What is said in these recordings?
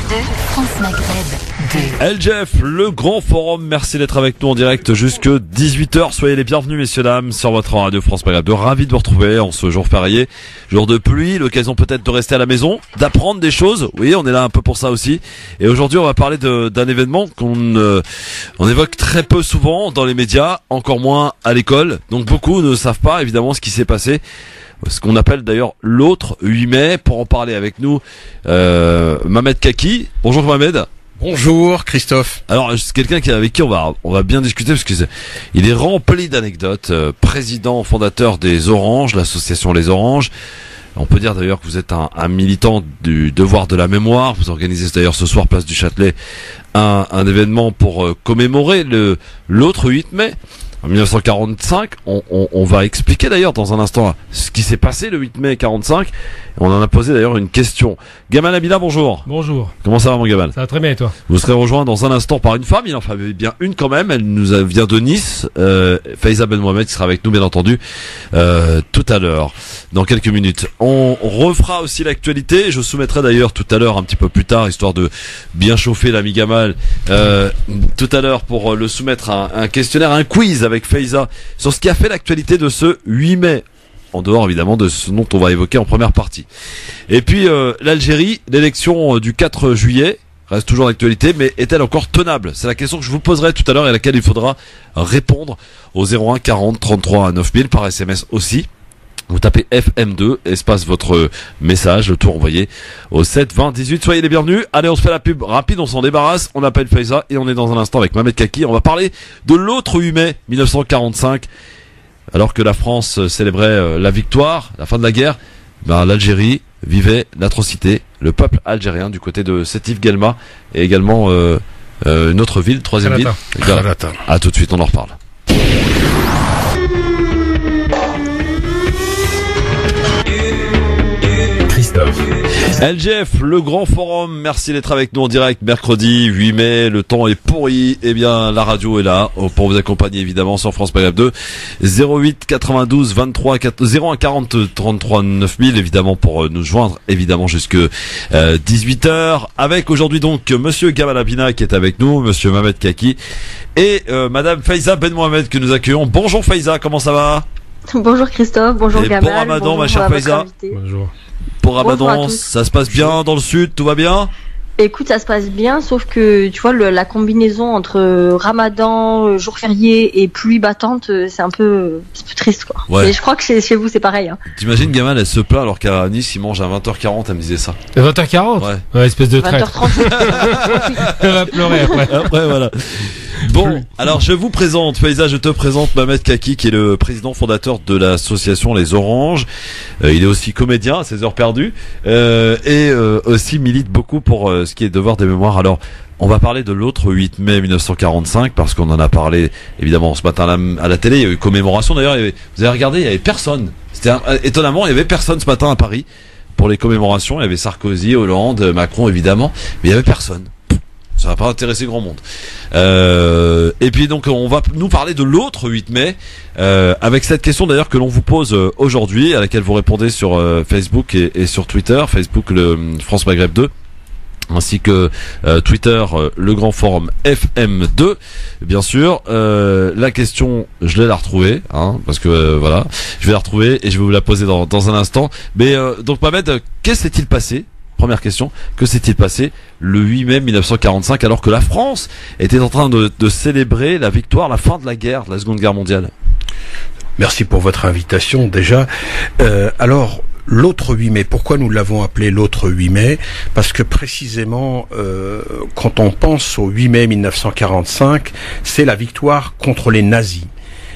France Maghreb 2. LGF, le grand forum, merci d'être avec nous en direct jusque 18h. Soyez les bienvenus messieurs dames sur votre radio France Maghreb 2. Ravi de vous retrouver en ce jour férié, jour de pluie, l'occasion peut-être de rester à la maison, d'apprendre des choses. Oui, on est là un peu pour ça aussi. Et aujourd'hui, on va parler d'un événement qu'on évoque très peu souvent dans les médias, encore moins à l'école. Donc beaucoup ne savent pas évidemment ce qui s'est passé. Ce qu'on appelle d'ailleurs l'autre 8 mai. Pour en parler avec nous, Mohamed Kaki. Bonjour Mohamed. Bonjour Christophe. Alors c'est quelqu'un avec qui on va bien discuter parce que il est rempli d'anecdotes. Président fondateur des Oranges, l'association Les Oranges. On peut dire d'ailleurs que vous êtes un militant du devoir de la mémoire. Vous organisez d'ailleurs ce soir place du Châtelet un événement pour commémorer l'autre 8 mai. En 1945, on va expliquer d'ailleurs dans un instant ce qui s'est passé le 8 mai 45. On en a posé d'ailleurs une question. Gamal Abila, bonjour. Bonjour. Comment ça va mon Gamal? Ça va très bien et toi? Vous serez rejoint dans un instant par une femme, il en fallait bien une quand même, elle nous vient de Nice, Faiza Ben Mohamed qui sera avec nous bien entendu tout à l'heure, dans quelques minutes. On refera aussi l'actualité, je soumettrai d'ailleurs tout à l'heure un petit peu plus tard, histoire de bien chauffer l'ami Gamal, tout à l'heure pour le soumettre un questionnaire, un quiz avec Faiza sur ce qui a fait l'actualité de ce 8 mai. En dehors évidemment de ce dont on va évoquer en première partie. Et puis l'Algérie, l'élection du 4 juillet reste toujours d'actualité, mais est-elle encore tenable? C'est la question que je vous poserai tout à l'heure et à laquelle il faudra répondre au 01 40 33 9000 par SMS aussi. Vous tapez FM2, espace votre message, le tout envoyé au 7 20 18. Soyez les bienvenus. Allez, on se fait la pub rapide, on s'en débarrasse. On appelle Faiza et on est dans un instant avec Mohamed Kaki. On va parler de l'autre 8 mai 1945. Alors que la France célébrait la victoire, la fin de la guerre, l'Algérie vivait l'atrocité. Le peuple algérien du côté de Sétif Guelma et également une autre ville, troisième ville. Galata. À tout de suite, on en reparle. Christophe. LGF, le grand forum, merci d'être avec nous en direct mercredi 8 mai, le temps est pourri, eh bien la radio est là pour vous accompagner évidemment sur France Maghreb 2, 08 92 23 01 40 33 9000 évidemment pour nous joindre évidemment jusque 18h, avec aujourd'hui donc monsieur Gamal Abina qui est avec nous, monsieur Mohamed Kaki et madame Faiza Ben Mohamed que nous accueillons. Bonjour Faiza, comment ça va? Bonjour Christophe, bonjour Gamal. Bon Ramadan ma chère Faiza. Bonjour. Pour Ramadan, ça se passe bien dans le sud, tout va bien? Écoute, ça se passe bien, sauf que tu vois la combinaison entre Ramadan, jour férié et pluie battante, c'est un peu triste quoi. Ouais. Et je crois que chez vous c'est pareil. Hein. T'imagines Gamal, elle se plaint alors qu'à Nice il mange à 20h40, elle me disait ça. 20h40 Ouais. Espèce de traître. 20h30. Elle va pleurer après. Après voilà. Bon, alors je vous présente, Faiza, je te présente Mohamed Kaki qui est le président fondateur de l'association Les Oranges. Il est aussi comédien à ses heures perdues et aussi milite beaucoup pour ce qui est devoir des mémoires. Alors, on va parler de l'autre 8 mai 1945 parce qu'on en a parlé évidemment ce matin à la télé. Il y a eu commémoration d'ailleurs. Vous avez regardé, il y avait personne. Étonnamment, il y avait personne ce matin à Paris pour les commémorations. Il y avait Sarkozy, Hollande, Macron évidemment, mais il y avait personne. Ça va pas intéresser grand monde. Et puis donc on va nous parler de l'autre 8 mai avec cette question d'ailleurs que l'on vous pose aujourd'hui, à laquelle vous répondez sur Facebook et sur Twitter, Facebook le France Maghreb 2. Ainsi que Twitter, le grand forum FM2, bien sûr. La question, je vais la retrouver, hein, parce que voilà, je vais la retrouver et je vais vous la poser dans un instant. Mais donc Mohamed, qu'est-ce s'est-il passé? Première question, que s'est-il passé le 8 mai 1945 alors que la France était en train de célébrer la victoire, la fin de la guerre, de la Seconde Guerre mondiale? Merci pour votre invitation déjà. Alors, l'autre 8 mai, pourquoi nous l'avons appelé l'autre 8 mai? Parce que précisément, quand on pense au 8 mai 1945, c'est la victoire contre les nazis.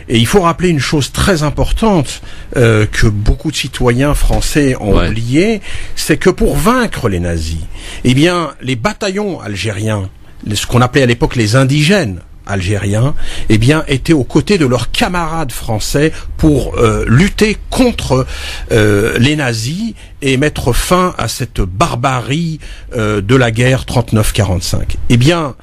Et il faut rappeler une chose très importante que beaucoup de citoyens français ont oublié, c'est que pour vaincre les nazis, eh bien, les bataillons algériens, ce qu'on appelait à l'époque les indigènes algériens, eh bien, étaient aux côtés de leurs camarades français pour lutter contre les nazis et mettre fin à cette barbarie de la guerre 39-45. Eh bien,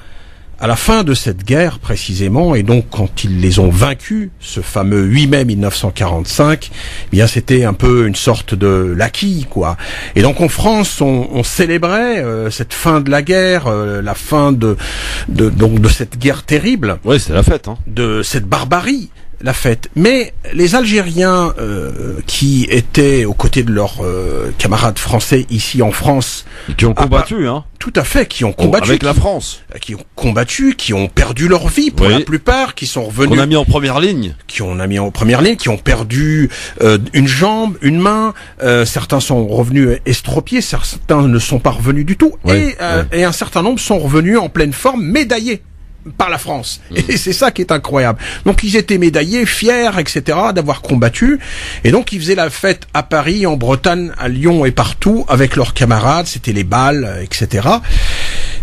à la fin de cette guerre précisément, et donc quand ils les ont vaincus, ce fameux 8 mai 1945, eh bien c'était un peu une sorte de l'acquis, quoi. Et donc en France, on célébrait cette fin de la guerre, la fin de cette guerre terrible. Oui, c'est la fête, hein. De cette barbarie. La fête. Mais les Algériens qui étaient aux côtés de leurs camarades français ici en France, qui ont combattu, hein. Tout à fait, qui ont combattu avec la France, qui ont combattu, qui ont perdu leur vie pour la plupart, qui sont revenus, qu'on a mis en première ligne, qui ont perdu une jambe, une main. Certains sont revenus estropiés, certains ne sont pas revenus du tout, et un certain nombre sont revenus en pleine forme, médaillés par la France. Et c'est ça qui est incroyable. Donc ils étaient médaillés, fiers, etc., d'avoir combattu. Et donc ils faisaient la fête à Paris, en Bretagne, à Lyon et partout avec leurs camarades. C'était les balles, etc.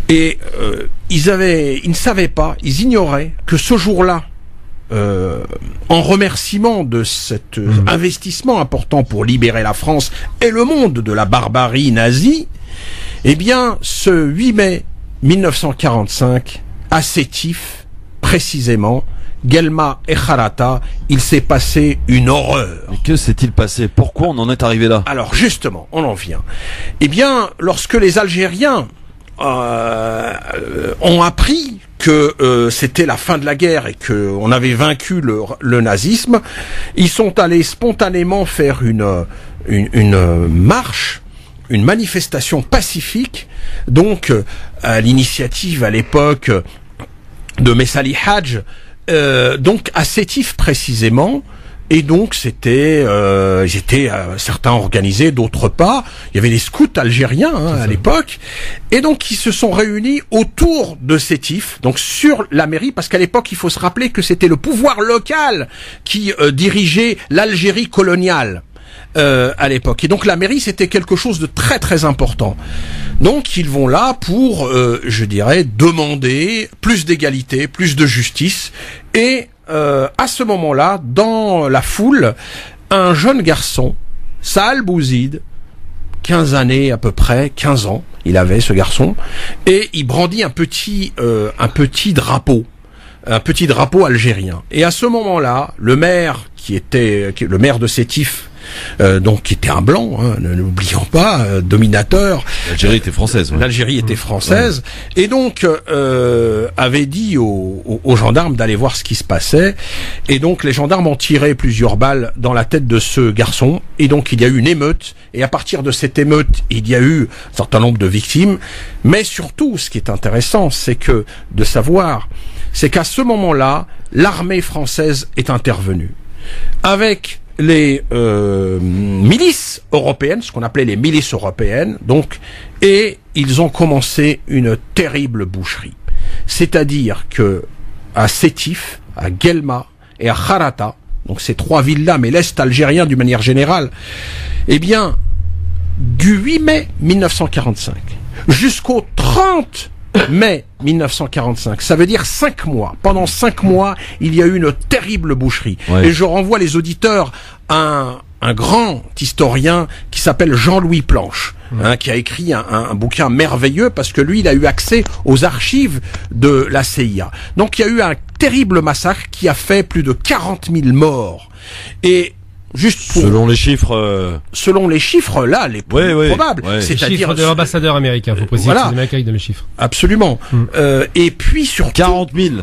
Et ils ne savaient pas, ils ignoraient que ce jour-là, en remerciement de cet investissement important pour libérer la France et le monde de la barbarie nazie, eh bien, ce 8 mai 1945, à Sétif, précisément, Guelma et Kharata, il s'est passé une horreur. Mais que s'est-il passé? Pourquoi on en est arrivé là? Alors justement, on en vient. Eh bien, lorsque les Algériens ont appris que c'était la fin de la guerre et que on avait vaincu le nazisme, ils sont allés spontanément faire une marche, une manifestation pacifique, donc à l'initiative à l'époque de Messali Hadj, donc à Sétif précisément. Et donc c'était, certains organisés, d'autres pas. Il y avait les scouts algériens à l'époque, et donc ils se sont réunis autour de Sétif, donc sur la mairie, parce qu'à l'époque il faut se rappeler que c'était le pouvoir local qui dirigeait l'Algérie coloniale. À l'époque. Et donc la mairie, c'était quelque chose de très très important. Donc ils vont là pour, je dirais, demander plus d'égalité, plus de justice. Et à ce moment-là, dans la foule, un jeune garçon, Saal Bouzid, 15 années à peu près, 15 ans, il avait ce garçon, et il brandit un petit drapeau algérien. Et à ce moment-là, le maire le maire de Sétif, donc qui était un blanc, n'oublions pas, dominateur. L'Algérie était française. Ouais. L'Algérie était française, et donc avait dit aux gendarmes d'aller voir ce qui se passait. Et donc les gendarmes ont tiré plusieurs balles dans la tête de ce garçon, et donc il y a eu une émeute. Et à partir de cette émeute, il y a eu un certain nombre de victimes. Mais surtout, ce qui est intéressant, c'est qu'à ce moment-là, l'armée française est intervenue avec les milices européennes, ce qu'on appelait les milices européennes, donc, et ils ont commencé une terrible boucherie. C'est-à-dire que à Sétif, à Guelma et à Kharata, donc ces trois villes-là, mais l'Est algérien d'une manière générale, eh bien, du 8 mai 1945 jusqu'au 30 mai 1945, ça veut dire 5 mois. Pendant 5 mois, il y a eu une terrible boucherie. Ouais. Et je renvoie les auditeurs à un grand historien qui s'appelle Jean-Louis Planche, qui a écrit un bouquin merveilleux, parce que lui, il a eu accès aux archives de la CIA. Donc il y a eu un terrible massacre qui a fait plus de 40 000 morts. Et juste pour... Selon les chiffres, là, les plus probables. Ouais. C'est-à-dire les chiffres de l'ambassadeur américain, faut préciser que c'est l'Amérique de mes chiffres. Absolument. Et puis surtout... 40 000.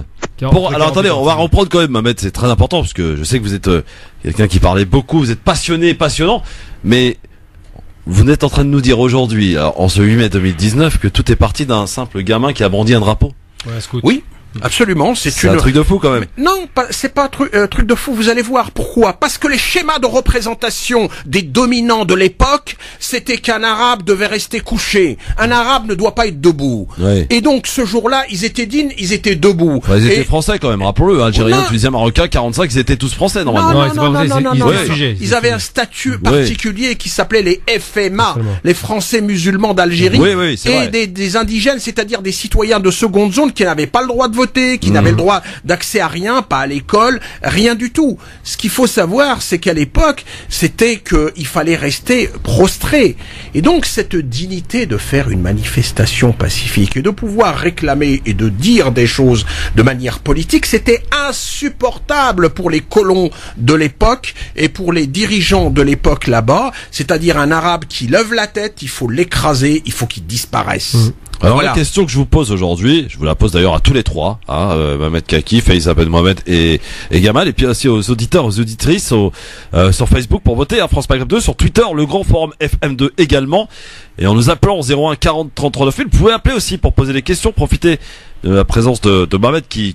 Alors attendez, on va reprendre quand même, Mohamed, c'est très important, parce que je sais que vous êtes quelqu'un qui parlait beaucoup, vous êtes passionnant, mais vous êtes en train de nous dire aujourd'hui, en ce 8 mai 2019, que tout est parti d'un simple gamin qui a brandi un drapeau. Ouais, scout. Oui. Absolument, c'est un truc de fou quand même. Mais non, c'est pas un truc de fou, vous allez voir. Pourquoi? Parce que les schémas de représentation des dominants de l'époque, c'était qu'un arabe devait rester couché. Un arabe ne doit pas être debout. Ouais. Et donc ce jour-là, ils étaient dignes, ils étaient debout. Enfin, ils étaient français quand même, rappelons-le. Algériens, Tunisiens, Marocains, 45, ils étaient tous français normalement. Non. Ils avaient un statut particulier qui s'appelait les FMA, les Français musulmans d'Algérie, et des indigènes, c'est-à-dire des citoyens de seconde zone qui n'avaient pas le droit de voter. voter, qui n'avaient le droit d'accès à rien, pas à l'école, rien du tout. Ce qu'il faut savoir, c'est qu'à l'époque, c'était qu'il fallait rester prostré. Et donc, cette dignité de faire une manifestation pacifique et de pouvoir réclamer et de dire des choses de manière politique, c'était insupportable pour les colons de l'époque et pour les dirigeants de l'époque là-bas, c'est-à-dire un arabe qui lève la tête, il faut l'écraser, il faut qu'il disparaisse. Alors la question que je vous pose aujourd'hui, je vous la pose d'ailleurs à tous les trois, Mohamed Kaki, Faiza Ben Mohamed et Gamal, et puis aussi aux auditeurs, aux auditrices sur Facebook pour voter à France Maghreb 2, sur Twitter, le grand forum FM2 également, et en nous appelant au 01 40 33 9. Vous pouvez appeler aussi pour poser des questions, profiter de la présence de Mohamed qui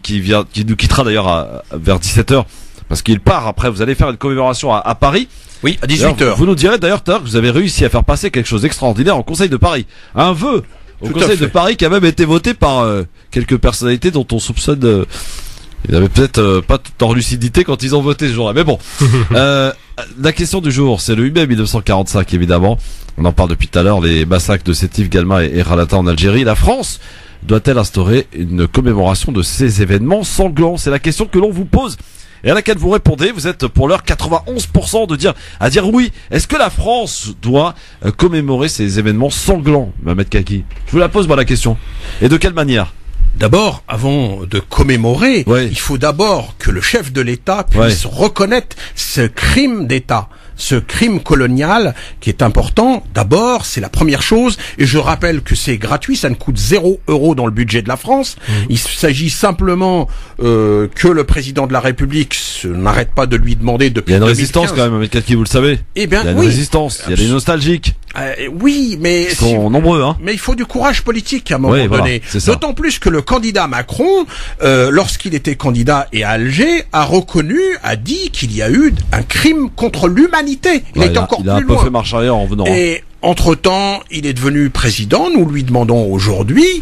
nous quittera d'ailleurs vers 17h, parce qu'il part après. Vous allez faire une commémoration à Paris. Oui, à 18h. Vous nous direz d'ailleurs tout à l'heure que vous avez réussi à faire passer quelque chose d'extraordinaire au Conseil de Paris. Un vœu au Conseil de Paris qui a même été voté par quelques personnalités dont on soupçonne ils n'avaient peut-être pas toute leur lucidité quand ils ont voté ce jour-là. Mais bon, la question du jour, c'est le 8 mai 1945 évidemment. On en parle depuis tout à l'heure, les massacres de Sétif, Galma et Ralata en Algérie. La France doit-elle instaurer une commémoration de ces événements sanglants? C'est la question que l'on vous pose. Et à laquelle vous répondez, vous êtes pour l'heure 91% à dire oui. Est-ce que la France doit commémorer ces événements sanglants, Mohamed Kaki? Je vous la pose, moi, la question. Et de quelle manière? D'abord, avant de commémorer, il faut d'abord que le chef de l'État puisse reconnaître ce crime d'État. Ce crime colonial qui est important, d'abord, c'est la première chose, et je rappelle que c'est gratuit, ça ne coûte 0 € dans le budget de la France. Il s'agit simplement que le président de la République n'arrête pas de lui demander depuis 2015. Il y a une résistance quand même, avec qui vous le savez. Eh bien, il y a une résistance, il y a des nostalgiques. Oui, mais ils sont nombreux, hein. Mais il faut du courage politique à un moment donné. D'autant plus que le candidat Macron, lorsqu'il était candidat et à Alger, a dit qu'il y a eu un crime contre l'humanité. Il a été encore plus loin. Il a un peu fait marche arrière en venant. Et entre-temps, il est devenu président. Nous lui demandons aujourd'hui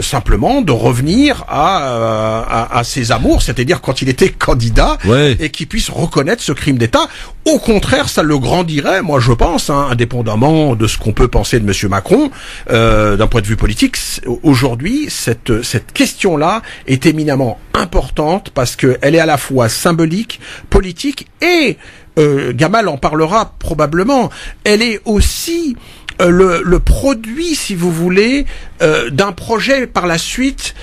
simplement de revenir à ses amours, c'est-à-dire quand il était candidat, et qu'il puisse reconnaître ce crime d'État. Au contraire, ça le grandirait, moi je pense, indépendamment de ce qu'on peut penser de Monsieur Macron, d'un point de vue politique. Aujourd'hui, cette question-là est éminemment importante parce qu'elle est à la fois symbolique, politique et Gamal en parlera probablement. Elle est aussi le produit, si vous voulez, d'un projet par la suite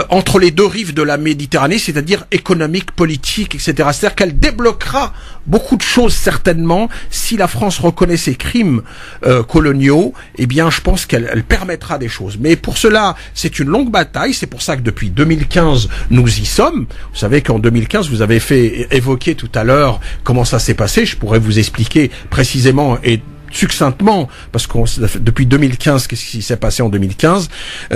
entre les deux rives de la Méditerranée, c'est-à-dire économique, politique, etc. C'est-à-dire qu'elle débloquera beaucoup de choses certainement si la France reconnaît ses crimes coloniaux. Eh bien, je pense qu'elle permettra des choses. Mais pour cela, c'est une longue bataille. C'est pour ça que depuis 2015, nous y sommes. Vous savez qu'en 2015, vous avez évoqué tout à l'heure comment ça s'est passé. Je pourrais vous expliquer précisément et succinctement, parce que depuis 2015, qu'est-ce qui s'est passé en 2015?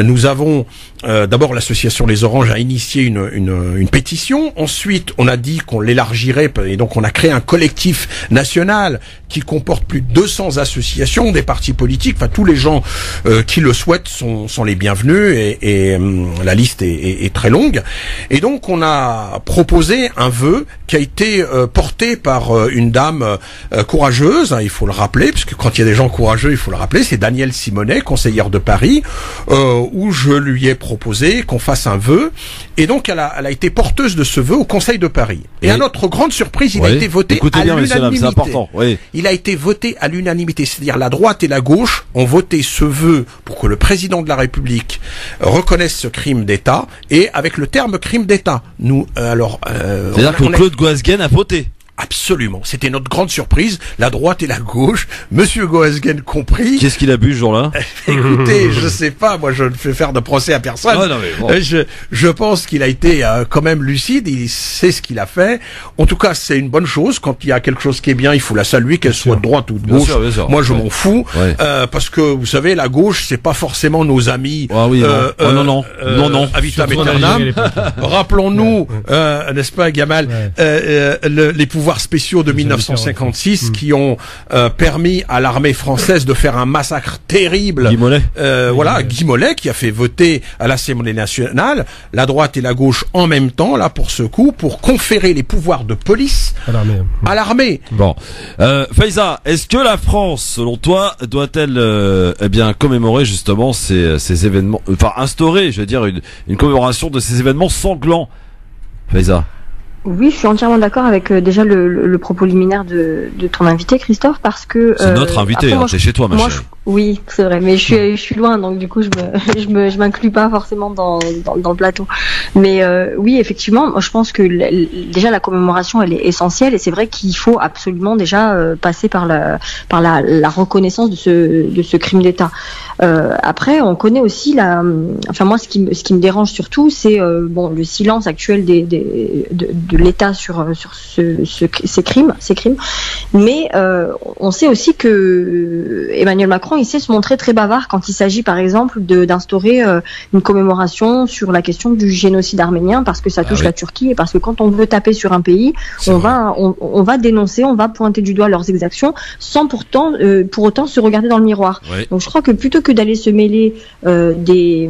Nous avons d'abord l'association Les Oranges a initié une pétition. Ensuite, on a dit qu'on l'élargirait et donc on a créé un collectif national qui comporte plus de 200 associations, des partis politiques, enfin tous les gens qui le souhaitent sont les bienvenus et la liste est très longue. Et donc on a proposé un vœu qui a été porté par une dame courageuse, il faut le rappeler, parce que quand il y a des gens courageux, il faut le rappeler, c'est Danielle Simonet, conseillère de Paris, où je lui ai proposé qu'on fasse un vœu, et donc elle a été porteuse de ce vœu au Conseil de Paris. Et à notre grande surprise, il a été voté à l'unanimité. C'est important. Il a été voté à l'unanimité, c'est-à-dire la droite et la gauche ont voté ce vœu pour que le président de la République reconnaisse ce crime d'État, et avec le terme crime d'État. C'est-à-dire que Claude Goasguen a voté. Absolument. C'était notre grande surprise. La droite et la gauche, Monsieur Goasguen compris. Qu'est-ce qu'il a bu ce jour-là? Écoutez, je sais pas. Moi, je ne fais faire de procès à personne. Ouais, non, mais bon. Je pense qu'il a été quand même lucide. Il sait ce qu'il a fait. En tout cas, c'est une bonne chose. Quand il y a quelque chose qui est bien, il faut la saluer, qu'elle soit de droite ou de gauche. Bien sûr. Moi, je m'en fous. Parce que, vous savez, la gauche, c'est pas forcément nos amis. Ah oui, non. À vitam aeternam. Rappelons-nous, n'est-ce pas, Gamal, les pouvoirs pouvoirs spéciaux de 1956 qui ont permis à l'armée française de faire un massacre terrible. Guy Mollet. Guy Mollet qui a fait voter à l'Assemblée nationale la droite et la gauche en même temps, là pour ce coup, pour conférer les pouvoirs de police à l'armée. Bon, Faiza, est-ce que la France, selon toi, doit-elle commémorer justement ces événements, enfin instaurer, je veux dire, une commémoration de ces événements sanglants, Faiza? Oui, je suis entièrement d'accord avec déjà le propos liminaire de ton invité, Christophe, parce que c'est notre invité, c'est chez toi, ma chérie. Oui, c'est vrai, mais je suis loin, donc du coup je m'inclus pas forcément dans le plateau. Mais oui, effectivement, moi je pense que déjà la commémoration elle est essentielle, et c'est vrai qu'il faut absolument déjà passer par la reconnaissance de ce crime d'État. Après, on connaît aussi moi ce qui me dérange surtout, c'est le silence actuel de l'État sur ces crimes. Mais on sait aussi que Emmanuel Macron, il sait se montrer très bavard quand il s'agit, par exemple, d'instaurer une commémoration sur la question du génocide arménien, parce que ça touche la Turquie, et parce que quand on veut taper sur un pays, on va dénoncer, on va pointer du doigt leurs exactions, sans pour autant se regarder dans le miroir. Oui. Donc je crois que plutôt que d'aller se mêler de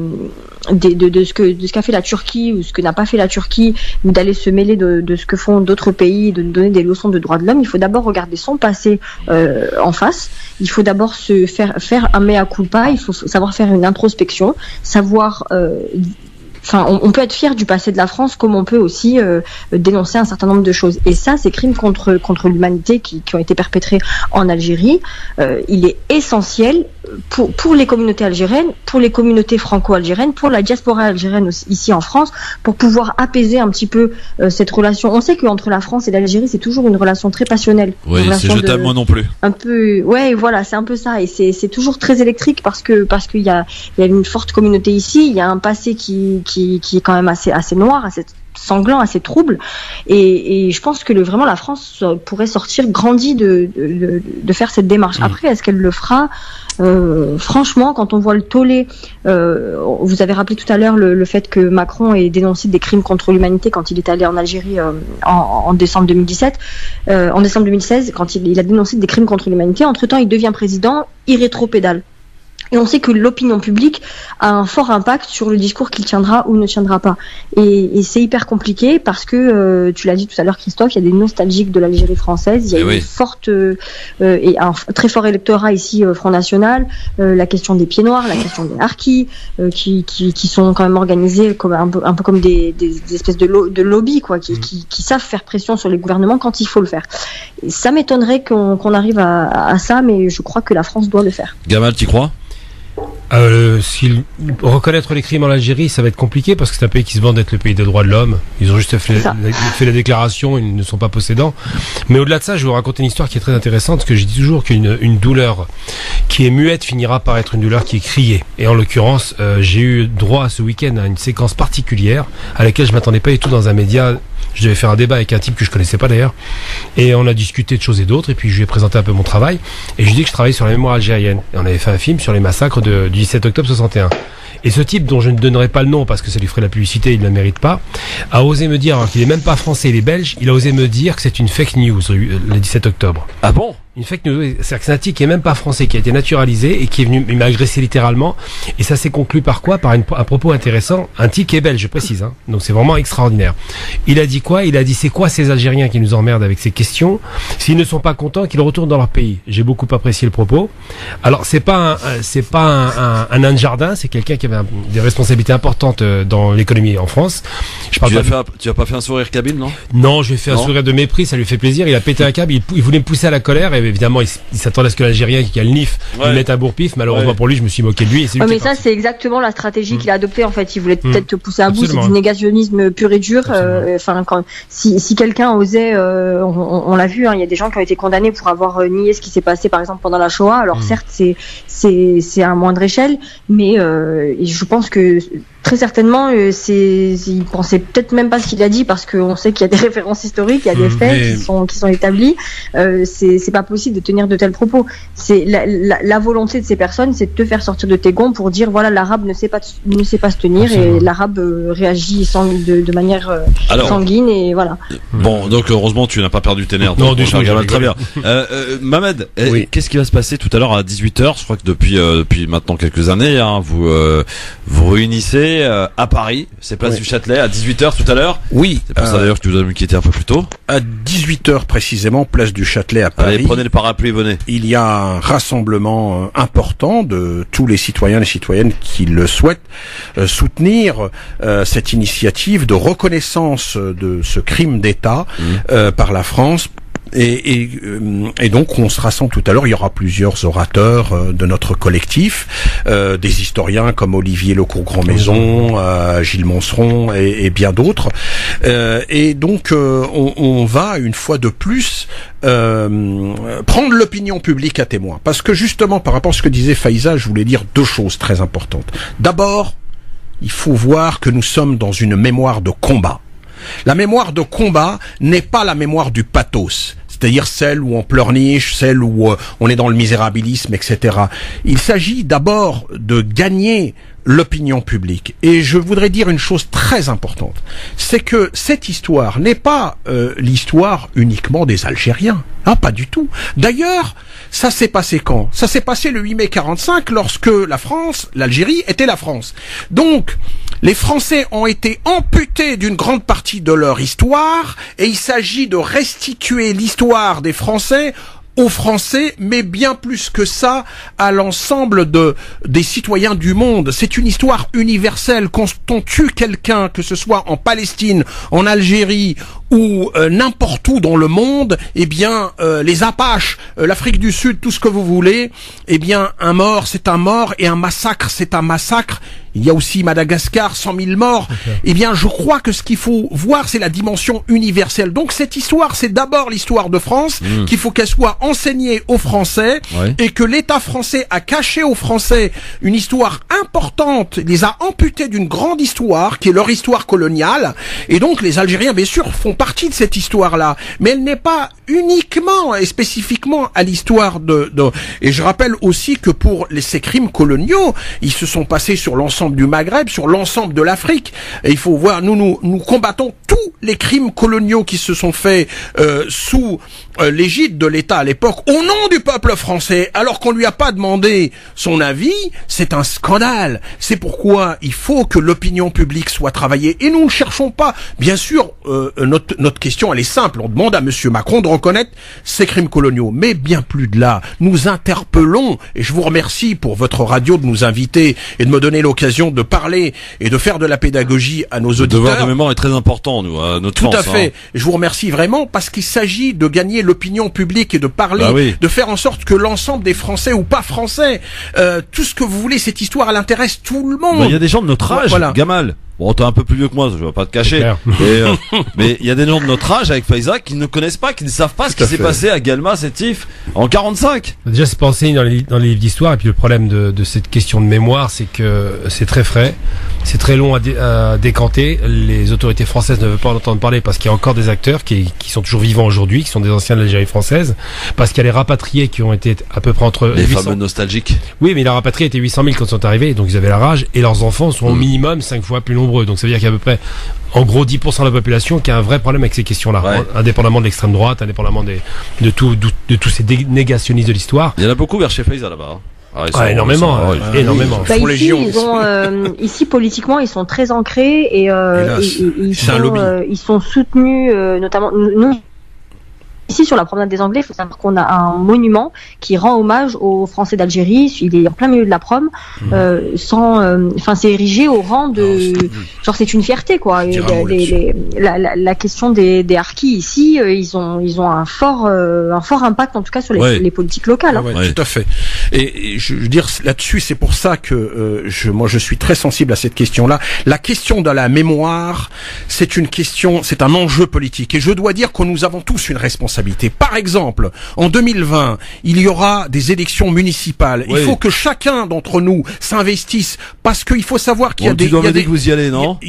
ce qu'a fait la Turquie ou ce que n'a pas fait la Turquie, ou d'aller se mêler de ce que font d'autres pays, de donner des leçons de droits de l'homme, il faut d'abord regarder son passé en face. Il faut d'abord se faire un mea culpa. Il faut savoir faire une introspection, savoir. On peut être fier du passé de la France, comme on peut aussi dénoncer un certain nombre de choses. Et ça, ces crimes contre l'humanité qui ont été perpétrés en Algérie, il est essentiel pour les communautés algériennes, pour les communautés franco-algériennes, pour la diaspora algérienne aussi, ici en France, pour pouvoir apaiser un petit peu cette relation. On sait qu'entre la France et l'Algérie, c'est toujours une relation très passionnelle. Oui, c'est je t'aime moi non plus. Un peu, ouais, voilà, c'est un peu ça. Et c'est toujours très électrique parce qu'il y a une forte communauté ici, il y a un passé qui est quand même assez noir, assez sanglant, assez trouble, et je pense que vraiment la France pourrait sortir grandie de faire cette démarche. Après, est-ce qu'elle le fera? Franchement, quand on voit le tollé, vous avez rappelé tout à l'heure le fait que Macron ait dénoncé des crimes contre l'humanité quand il est allé en Algérie en décembre 2017, en décembre 2016, quand il a dénoncé des crimes contre l'humanité. Entre-temps, il devient président, il rétropédale. Et on sait que l'opinion publique a un fort impact sur le discours qu'il tiendra ou ne tiendra pas. Et c'est hyper compliqué parce que, tu l'as dit tout à l'heure, Christophe, il y a des nostalgiques de l'Algérie française. Il y a une forte et un très fort électorat ici, Front National. La question des pieds noirs, la question des harkis, qui sont quand même organisés comme un peu comme des espèces de lobby, quoi, qui savent faire pression sur les gouvernements quand il faut le faire. Et ça m'étonnerait qu'on arrive à ça, mais je crois que la France doit le faire. Gamal, t'y crois? Reconnaître les crimes en Algérie, ça va être compliqué parce que c'est un pays qui se vante d'être le pays des droits de l'homme. Ils ont juste fait la déclaration, ils ne sont pas possédants. Mais au-delà de ça, je vais vous raconter une histoire qui est très intéressante, parce que je dis toujours qu'une douleur qui est muette finira par être une douleur qui est criée. Et en l'occurrence, j'ai eu droit ce week-end à une séquence particulière à laquelle je m'attendais pas du tout dans un média. Je devais faire un débat avec un type que je connaissais pas d'ailleurs, et on a discuté de choses et d'autres, et puis je lui ai présenté un peu mon travail, et je lui ai dit que je travaillais sur la mémoire algérienne, et on avait fait un film sur les massacres du 17 octobre 61. Et ce type, dont je ne donnerai pas le nom parce que ça lui ferait la publicité, il ne la mérite pas, a osé me dire, alors qu'il est même pas français, il est belge, il a osé me dire que c'est une fake news le 17 octobre. Ah bon? Une fake news, c'est-à-dire que c'est un type qui est même pas français, qui a été naturalisé et qui est venu, il m'a agressé littéralement. Et ça s'est conclu par quoi? Par un propos intéressant. Un type qui est belge, je précise, hein. Donc c'est vraiment extraordinaire. Il a dit quoi? Il a dit, c'est quoi ces Algériens qui nous emmerdent avec ces questions? S'ils ne sont pas contents, qu'ils retournent dans leur pays. J'ai beaucoup apprécié le propos. Alors c'est pas un nain de jardin, c'est quelqu'un qui avait des responsabilités importantes dans l'économie en France. Tu as pas fait un sourire kabyle, non? Non, je lui ai fait un sourire de mépris, ça lui fait plaisir. Il a pété un câble, il voulait me pousser à la colère, et évidemment il s'attendait à ce que l'Algérien qui a le NIF lui mette un bourre-pif. Malheureusement pour lui, je me suis moqué de lui. Et mais ça, c'est exactement la stratégie qu'il a adoptée, en fait. Il voulait peut-être te pousser à bout. C'est du négationnisme pur et dur. Si quelqu'un osait, on l'a vu, hein, il y a des gens qui ont été condamnés pour avoir nié ce qui s'est passé, par exemple, pendant la Shoah. Alors certes, c'est à moindre échelle, mais je pense que très certainement, il pensait peut-être même pas ce qu'il a dit, parce qu'on sait qu'il y a des références historiques, il y a des faits qui sont établis. C'est pas possible de tenir de tels propos. C'est la volonté de ces personnes, c'est de te faire sortir de tes gonds pour dire voilà, l'arabe ne sait pas se tenir. Absolument. Et l'arabe réagit de manière sanguine, et voilà. Bon, donc heureusement tu n'as pas perdu tes nerfs. Non, du tout, très bien. Mohamed, qu'est-ce qui va se passer tout à l'heure à 18h? Je crois que depuis maintenant quelques années, vous réunissez à Paris, c'est place du Châtelet, à 18h tout à l'heure. Oui. C'est pour ça d'ailleurs que tu nous as mis quitter un peu plus tôt. À 18h précisément, place du Châtelet à Paris. Allez, prenez le parapluie et venez. Il y a un rassemblement important de tous les citoyens et citoyennes qui le souhaitent soutenir cette initiative de reconnaissance de ce crime d'État par la France. Et donc on se rassemble tout à l'heure. Il y aura plusieurs orateurs de notre collectif, des historiens comme Olivier Lecourt-Grandmaison, Gilles Monceron et bien d'autres. Et donc on va une fois de plus prendre l'opinion publique à témoin, parce que justement par rapport à ce que disait Faiza, je voulais dire deux choses très importantes. D'abord, il faut voir que nous sommes dans une mémoire de combat. La mémoire de combat n'est pas la mémoire du pathos, c'est-à-dire celle où on pleurniche, celle où on est dans le misérabilisme, etc. Il s'agit d'abord de gagner l'opinion publique. Et je voudrais dire une chose très importante, c'est que cette histoire n'est pas l'histoire uniquement des Algériens. Ah, pas du tout. D'ailleurs, ça s'est passé quand? Ça s'est passé le 8 mai 45, lorsque l'Algérie était la France. Donc, les Français ont été amputés d'une grande partie de leur histoire, et il s'agit de restituer l'histoire des Français aux Français, mais bien plus que ça, à l'ensemble des citoyens du monde. C'est une histoire universelle. Quand on tue quelqu'un, que ce soit en Palestine, en Algérie ou n'importe où dans le monde, eh bien les Apaches, l'Afrique du Sud, tout ce que vous voulez, eh bien un mort c'est un mort, et un massacre c'est un massacre. Il y a aussi Madagascar, 100 000 morts. Okay. Eh bien, je crois que ce qu'il faut voir, c'est la dimension universelle. Donc, cette histoire, c'est d'abord l'histoire de France, qu'il faut qu'elle soit enseignée aux Français, et que l'État français a caché aux Français une histoire importante, les a amputés d'une grande histoire, qui est leur histoire coloniale. Et donc, les Algériens, bien sûr, font partie de cette histoire-là. Mais elle n'est pas uniquement et spécifiquement à l'histoire Et je rappelle aussi que pour ces crimes coloniaux, ils se sont passés sur l'ensemble du Maghreb, sur l'ensemble de l'Afrique. Et il faut voir, nous combattons tous les crimes coloniaux qui se sont faits sous l'égide de l'État à l'époque, au nom du peuple français, alors qu'on lui a pas demandé son avis. C'est un scandale. C'est pourquoi il faut que l'opinion publique soit travaillée. Et nous ne cherchons pas, bien sûr, notre question elle est simple. On demande à Monsieur Macron de reconnaître ces crimes coloniaux. Mais bien plus de là, nous interpellons, et je vous remercie pour votre radio de nous inviter et de me donner l'occasion de parler et de faire de la pédagogie à nos auditeurs. Le devoir de mémoire est très important, nous, à notre France. Tout à fait. Je vous remercie vraiment, parce qu'il s'agit de gagner l'opinion publique et de parler, de faire en sorte que l'ensemble des Français ou pas Français, tout ce que vous voulez, cette histoire, elle intéresse tout le monde. Il y a des gens de notre âge, Gamal. Bon, t'es un peu plus vieux que moi, je vais pas te cacher. Mais il y a des gens de notre âge avec Faiza qui ne connaissent pas, qui ne savent pas ce qui s'est passé à Guelmas, Sétif, en 45. Déjà, c'est pas enseigné dans les livres d'histoire, et puis le problème de cette question de mémoire, c'est que c'est très frais, c'est très long à décanter. Les autorités françaises ne veulent pas en entendre parler, parce qu'il y a encore des acteurs qui sont toujours vivants aujourd'hui, qui sont des anciens de l'Algérie française, parce qu'il y a les rapatriés qui ont été à peu près entre les 800... fameux nostalgiques. Oui, mais les rapatriés étaient 800 000 quand ils sont arrivés, donc ils avaient la rage, et leurs enfants sont au minimum 5 fois plus nombreux. Donc ça veut dire qu'il y a à peu près, en gros, 10% de la population qui a un vrai problème avec ces questions-là, indépendamment de l'extrême droite, indépendamment de tous ces négationnistes de l'histoire. Il y en a beaucoup vers chez Faiza là-bas. Énormément. Ici, politiquement, ils sont très ancrés, et ils sont soutenus, notamment nous. Ici, sur la promenade des Anglais, il faut savoir qu'on a un monument qui rend hommage aux Français d'Algérie. Il est en plein milieu de la prom, c'est érigé au rang de, genre, c'est une fierté, quoi. La question des harkis ici, ils ont un fort impact, en tout cas, sur les politiques locales. Tout à fait. Et je veux dire, là-dessus, c'est pour ça que moi, je suis très sensible à cette question-là. La question de la mémoire, c'est un enjeu politique. Et je dois dire que nous avons tous une responsabilité. responsabilités. Par exemple, en 2020, il y aura des élections municipales. Oui. Il faut que chacun d'entre nous s'investisse parce qu'il faut savoir qu'il y a des... Tu dois me dire que vous y allez, non?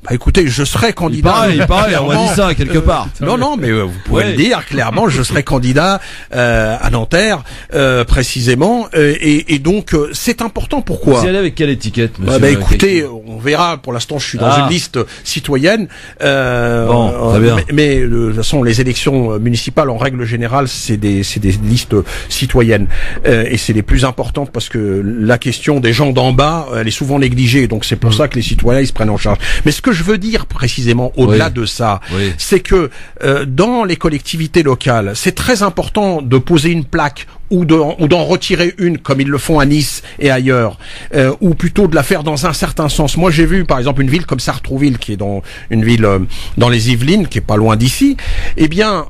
Bah, écoutez, je serai candidat. Il paraît, on m'a dit ça quelque part. Non, mais vous pouvez le dire clairement. Je serai candidat à Nanterre, précisément, et donc c'est important. Pourquoi? Vous y allez avec quelle étiquette, monsieur? Écoutez, on verra. Pour l'instant, je suis dans une liste citoyenne. Très bien. Mais de toute façon, les élections municipales, en règle générale, c'est des listes citoyennes, et c'est les plus importantes parce que la question des gens d'en bas, elle est souvent négligée. Donc c'est pour ça que les citoyens ils se prennent en charge. Mais ce que je veux dire précisément au-delà de ça, c'est que dans les collectivités locales, c'est très important de poser une plaque ou d'en retirer une, comme ils le font à Nice et ailleurs, ou plutôt de la faire dans un certain sens. Moi, j'ai vu, par exemple, une ville comme Sartrouville, qui est dans une ville dans les Yvelines, qui est pas loin d'ici. Eh bien,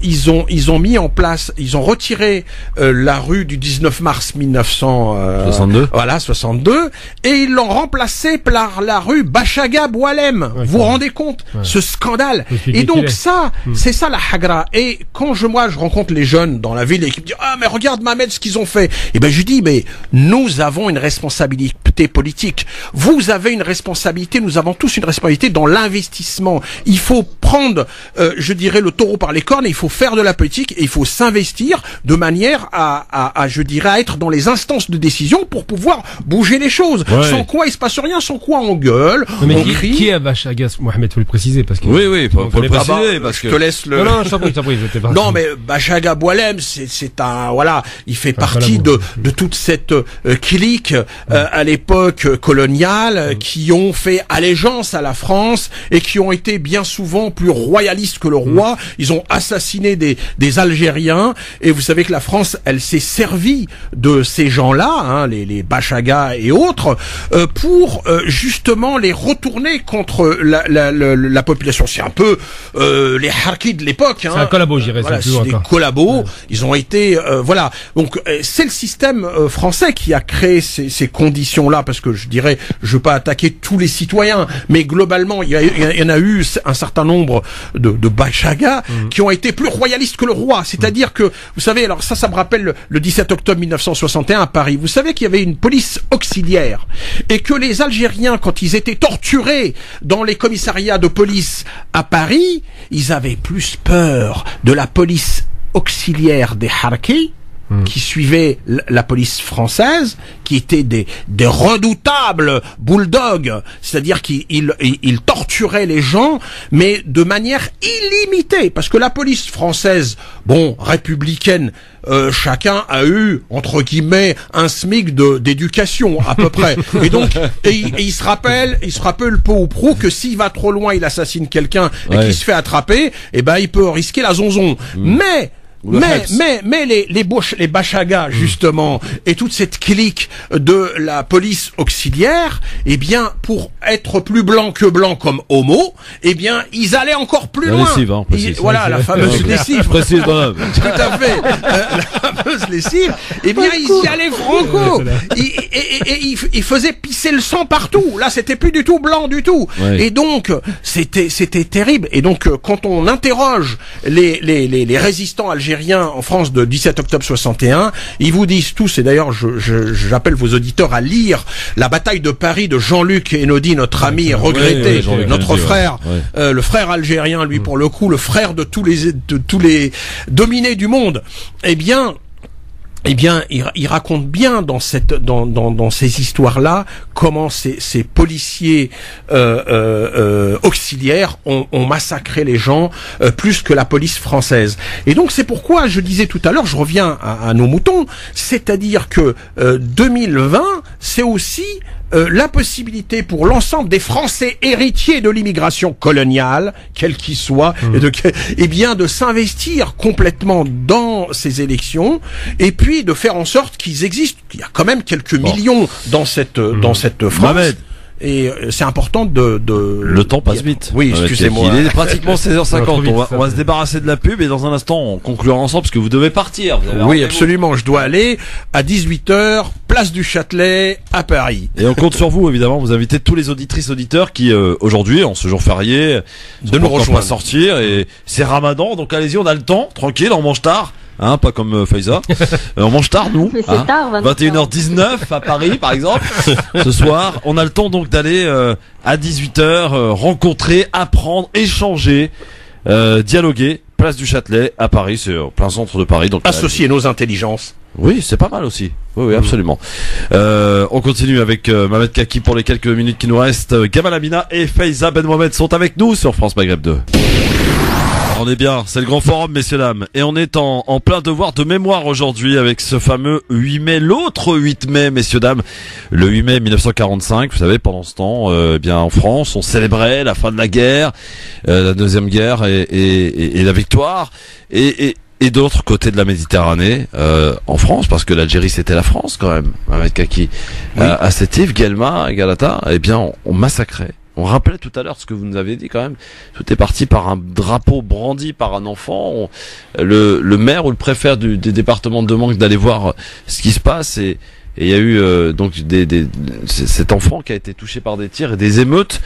ils ont mis en place, ils ont retiré la rue du 19 mars 1962. Voilà, 62, et ils l'ont remplacée par la rue Bachaga Boualem. Vous vous rendez compte ce scandale? Et donc ça, c'est ça la hagra. Et quand je rencontre les jeunes dans la ville et qui me disent mais regarde Mohamed ce qu'ils ont fait, et ben je dis mais nous avons une responsabilité politique. Vous avez une responsabilité, nous avons tous une responsabilité dans l'investissement. Il faut prendre, je dirais, le taureau par les cornes, et il faut faire de la politique, et il faut s'investir de manière à je dirais, à être dans les instances de décision pour pouvoir bouger les choses. Sans quoi il se passe rien, sans quoi on gueule, on crie. Qui est Bachaga, Mohamed, faut le préciser parce que. Oui, faut le préciser parce que. Je te laisse le. Non, je t'en prie, Non, mais Bachaga Boualem, c'est un, voilà, il fait partie de toute cette clique à l'époque coloniale qui ont fait allégeance à la France et qui ont été bien souvent plus royalistes que le roi. Ils ont assassiné des Algériens, et vous savez que la France, elle s'est servie de ces gens-là, les Bachaga et autres, pour justement les retourner contre la population. C'est un peu les harkis de l'époque. C'est un collabo, j'irais. Voilà, c'est des collabos. Ils ont été voilà. Donc c'est le système français qui a créé ces conditions-là, parce que je dirais, je veux pas attaquer tous les citoyens, mais globalement il y en a eu un certain nombre de Bachaga qui ont été plus royalistes que le roi. C'est-à-dire que, vous savez, alors ça me rappelle le 17 octobre 1961 à Paris. Vous savez qu'il y avait une police auxiliaire, et que les Algériens, quand ils étaient torturés dans les commissariats de police à Paris, ils avaient plus peur de la police auxiliaire des Harkis qui suivaient la police française, qui étaient des redoutables bulldogs, c'est-à-dire qu'ils torturaient les gens, mais de manière illimitée, parce que la police française, bon, républicaine, chacun a eu, entre guillemets, un SMIC d'éducation, à peu près. Et donc, il se rappelle peu ou prou que s'il va trop loin, il assassine quelqu'un et qu'il se fait attraper, eh ben, il peut risquer la zonzon. Mais les Bachaga, justement, et toute cette clique de la police auxiliaire, eh bien, pour être plus blanc que blanc comme homo, eh bien, ils allaient encore plus loin. Lessive, voilà, la fameuse lessive. Précise, tout à fait. La fameuse lessive. Eh bien, ils y allaient franco. Et ils faisaient pisser le sang partout. Là, c'était plus du tout blanc du tout. Et donc, c'était terrible. Et donc, quand on interroge les résistants algériens en France de 17 octobre 61, ils vous disent tous, et d'ailleurs j'appelle vos auditeurs à lire La bataille de Paris de Jean-Luc Einaudi, notre ami regretté, notre frère, le frère algérien, lui pour le coup, le frère de tous les dominés du monde. Eh bien, il raconte bien dans ces histoires-là comment ces policiers auxiliaires ont massacré les gens plus que la police française. Et donc c'est pourquoi je disais tout à l'heure, je reviens à nos moutons, c'est-à-dire que 2020, c'est aussi la possibilité pour l'ensemble des Français héritiers de l'immigration coloniale, quel qu'il soit, et bien de s'investir complètement dans ces élections, et puis de faire en sorte qu'ils existent. Il y a quand même quelques millions dans cette France. Mohamed. et c'est important de... Le temps passe vite. Oui, excusez-moi. Il est pratiquement 16h50. On va se débarrasser de la pub et dans un instant, on conclura ensemble parce que vous devez partir. Oui, absolument. Je dois aller à 18h, place du Châtelet, à Paris. Et on compte sur vous, évidemment. Vous invitez tous les auditrices, auditeurs qui, aujourd'hui, en ce jour férié, de nous rejoindre. Pas sortir et c'est Ramadan. Donc allez-y, on a le temps. Tranquille, on mange tard. Hein, pas comme Faiza. On mange tard, nous. Mais c'est tard, 21h19 à Paris, par exemple. Ce soir, on a le temps donc d'aller à 18h rencontrer, apprendre, échanger, dialoguer. Place du Châtelet à Paris, c'est au plein centre de Paris. Donc associer nos intelligences. Oui, c'est pas mal aussi. Oui, absolument. On continue avec Mohamed Kaki pour les quelques minutes qui nous restent. Gamal Amina et Faiza Ben Mohamed sont avec nous sur France Maghreb 2. On est bien, c'est le grand forum, messieurs dames, et on est en plein devoir de mémoire aujourd'hui avec ce fameux 8 mai, l'autre 8 mai, messieurs dames, le 8 mai 1945. Vous savez, pendant ce temps, bien en France, on célébrait la fin de la guerre, la deuxième guerre et la victoire, et de l'autre côté de la Méditerranée, en France, parce que l'Algérie c'était la France quand même, avec Kaki, oui. À Sétif, Guelma, Galata, eh bien on massacrait. On rappelait tout à l'heure ce que vous nous avez dit quand même. Tout est parti par un drapeau brandi par un enfant. Le maire ou le préfet des départements de manque d'aller voir ce qui se passe et il y a eu donc cet enfant qui a été touché par des tirs et des émeutes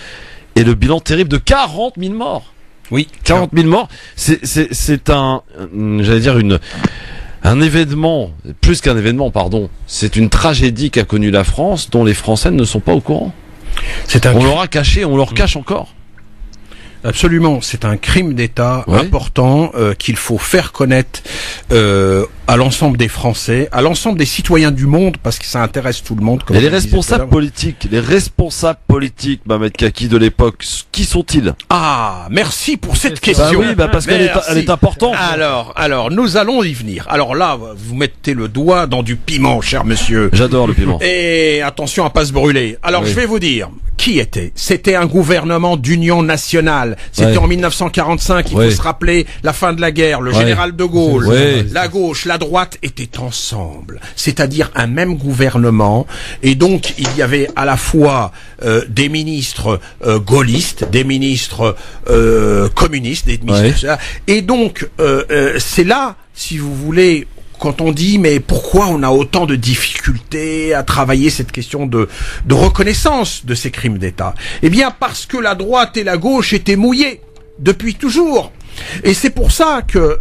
et le bilan terrible de 40 000 morts. Oui, 40 000 morts. C'est j'allais dire un événement, plus qu'un événement, pardon. C'est une tragédie qu'a connue la France dont les Français ne sont pas au courant. On leur a caché, on leur cache encore. Absolument, c'est un crime d'État important qu'il faut faire connaître à l'ensemble des Français, à l'ensemble des citoyens du monde, parce que ça intéresse tout le monde. Et les responsables politiques, Mohamed Kaki de l'époque, qui sont-ils? Ah, merci pour cette question. Bah oui, parce qu'elle est importante. Alors, nous allons y venir. Alors là, vous mettez le doigt dans du piment, cher monsieur. J'adore le piment. Et attention à pas se brûler. Alors, je vais vous dire. Qui était? C'était un gouvernement d'union nationale. C'était en 1945, il faut se rappeler la fin de la guerre, le général de Gaulle, la gauche, la droite étaient ensemble. C'est-à-dire un même gouvernement. Et donc, il y avait à la fois des ministres gaullistes, des ministres communistes, des ministres... Et donc, c'est là, si vous voulez... Quand on dit mais pourquoi on a autant de difficultés à travailler cette question de reconnaissance de ces crimes d'État? Eh bien parce que la droite et la gauche étaient mouillées depuis toujours. Et c'est pour ça que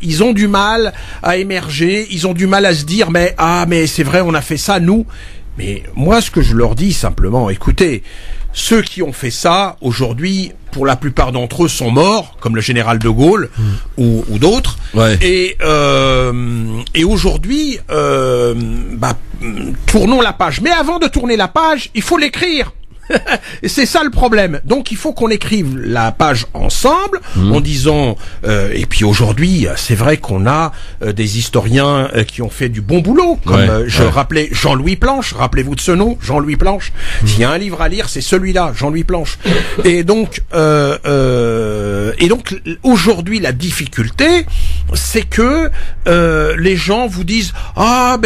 ils ont du mal à émerger, ils ont du mal à se dire mais c'est vrai on a fait ça nous. Mais moi ce que je leur dis simplement, écoutez, ceux qui ont fait ça aujourd'hui, pour la plupart d'entre eux sont morts, comme le général de Gaulle ou d'autres. Et aujourd'hui, tournons la page. Mais avant de tourner la page, il faut l'écrire. Et c'est ça le problème. Donc il faut qu'on écrive la page ensemble en disant et puis aujourd'hui c'est vrai qu'on a des historiens qui ont fait du bon boulot comme je rappelais Jean-Louis Planche, rappelez-vous de ce nom, Jean-Louis Planche. S'il y a un livre à lire, c'est celui-là, Jean-Louis Planche. Et donc aujourd'hui la difficulté c'est que les gens vous disent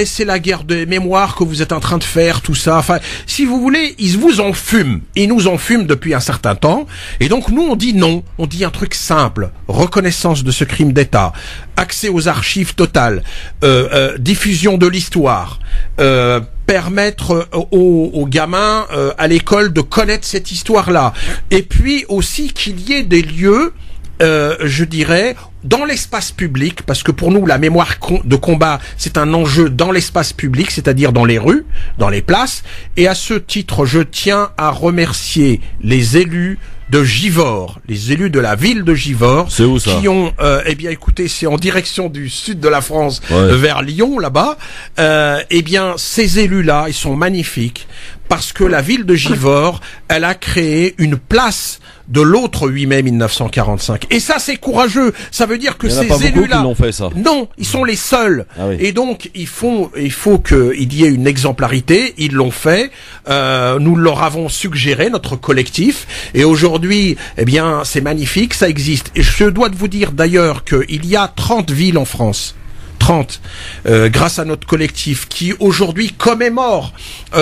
c'est la guerre de mémoire que vous êtes en train de faire, tout ça. Enfin, si vous voulez, ils vous en fument. Ils nous en fument depuis un certain temps. Et donc nous on dit non. On dit un truc simple. Reconnaissance de ce crime d'État. Accès aux archives totales. Diffusion de l'histoire. Permettre aux gamins à l'école de connaître cette histoire-là. Et puis aussi qu'il y ait des lieux je dirais, dans l'espace public, parce que pour nous, la mémoire de combat, c'est un enjeu dans l'espace public, c'est-à-dire dans les rues, dans les places. Et à ce titre, je tiens à remercier les élus de Givors, les élus de la ville de Givors, c'est où, ça? Qui ont, eh bien, écoutez, c'est en direction du sud de la France, vers Lyon, là-bas. Eh bien, ces élus-là, ils sont magnifiques, parce que la ville de Givors, elle a créé une place de l'autre 8 mai 1945. Et ça, c'est courageux. Ça veut dire que ces élus-là... qui l'ont fait, ça. Non, ils sont les seuls. Et donc, il faut qu'il y ait une exemplarité. Ils l'ont fait. Nous leur avons suggéré, notre collectif. Et aujourd'hui, eh bien, c'est magnifique, ça existe. Et je dois vous dire d'ailleurs qu'il y a 30 villes en France. 30, grâce à notre collectif, qui aujourd'hui commémore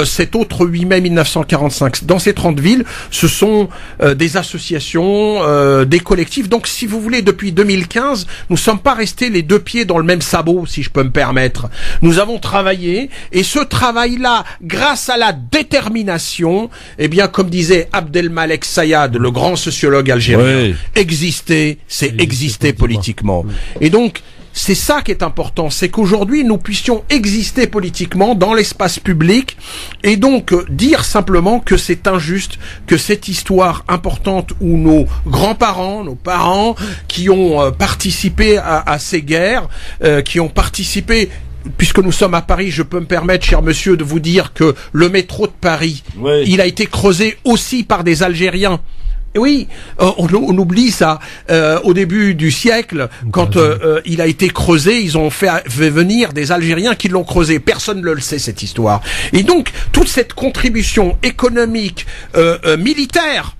cet autre 8 mai 1945. Dans ces 30 villes, ce sont des associations, des collectifs. Donc, si vous voulez, depuis 2015, nous ne sommes pas restés les deux pieds dans le même sabot, si je peux me permettre. Nous avons travaillé, et ce travail-là, grâce à la détermination, eh bien, comme disait Abdelmalek Sayad, le grand sociologue algérien, exister, c'est exister politiquement. Et donc, c'est ça qui est important, c'est qu'aujourd'hui nous puissions exister politiquement dans l'espace public et donc dire simplement que c'est injuste, que cette histoire importante où nos grands-parents, nos parents qui ont participé à ces guerres, qui ont participé. Puisque nous sommes à Paris, je peux me permettre, cher monsieur, de vous dire que le métro de Paris, il a été creusé aussi par des Algériens. Oui, on oublie ça. Au début du siècle, quand il a été creusé, ils ont fait venir des Algériens qui l'ont creusé. Personne ne le sait, cette histoire. Et donc, toute cette contribution économique, militaire,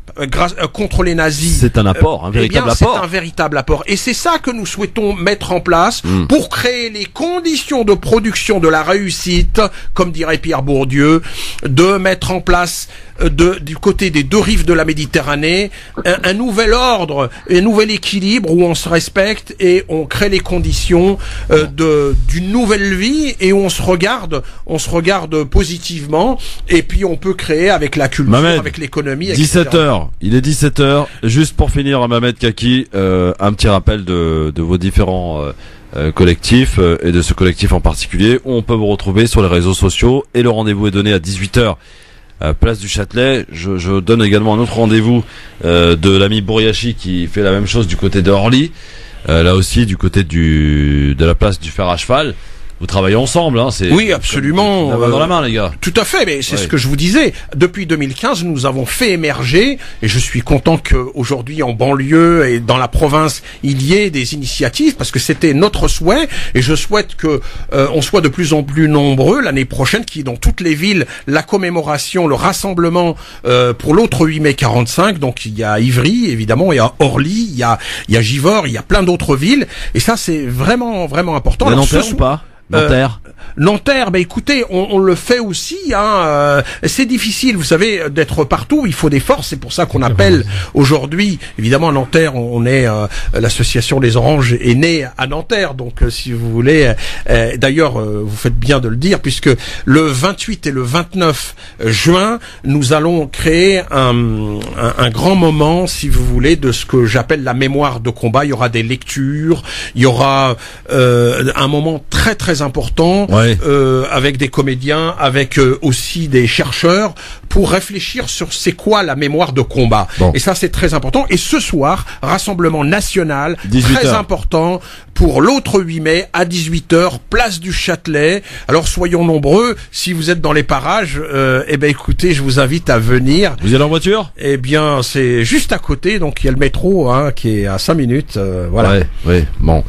contre les nazis. C'est un apport, un véritable apport. C'est un véritable apport. Et c'est ça que nous souhaitons mettre en place pour créer les conditions de production de la réussite, comme dirait Pierre Bourdieu, de mettre en place du côté des deux rives de la Méditerranée un nouvel ordre, un nouvel équilibre où on se respecte et on crée les conditions d'une nouvelle vie et où on se regarde positivement et puis on peut créer avec la culture, avec l'économie, etc. 17h. Il est 17h. Juste pour finir, Mohamed Kaki, un petit rappel de vos différents collectifs et de ce collectif en particulier où on peut vous retrouver sur les réseaux sociaux et le rendez-vous est donné à 18h. Place du Châtelet. Je donne également un autre rendez-vous de l'ami Bouriachi qui fait la même chose du côté de Orly. Là aussi du côté de la place du fer à cheval. Vous travaillez ensemble, hein, oui, absolument. La main dans la main, les gars. Tout à fait, mais c'est ce que je vous disais. Depuis 2015, nous avons fait émerger, et je suis content qu'aujourd'hui, en banlieue et dans la province, il y ait des initiatives, parce que c'était notre souhait, et je souhaite que on soit de plus en plus nombreux l'année prochaine, qui dans toutes les villes, la commémoration, le rassemblement pour l'autre 8 mai 45. Donc il y a Ivry, évidemment, il y a Orly, il y a Givors, il y a plein d'autres villes, et ça c'est vraiment vraiment important. Il y a Nanterre ou pas? Nanterre, écoutez, on le fait aussi. C'est difficile, vous savez, d'être partout. Il faut des forces. C'est pour ça qu'on appelle aujourd'hui, évidemment, à Nanterre, on est l'association Les Oranges est née à Nanterre. Donc, si vous voulez, d'ailleurs, vous faites bien de le dire, puisque le 28 et le 29 juin, nous allons créer un grand moment, si vous voulez, de ce que j'appelle la mémoire de combat. Il y aura des lectures, il y aura un moment très très important. Avec des comédiens, avec aussi des chercheurs, pour réfléchir sur c'est quoi la mémoire de combat. Et ça, c'est très important. Et ce soir, rassemblement national, très important, pour l'autre 8 mai, à 18h, place du Châtelet. Alors, soyons nombreux. Si vous êtes dans les parages, écoutez, je vous invite à venir. Vous y allez en voiture? Eh bien, c'est juste à côté, donc il y a le métro, qui est à 5 minutes, voilà. Bon.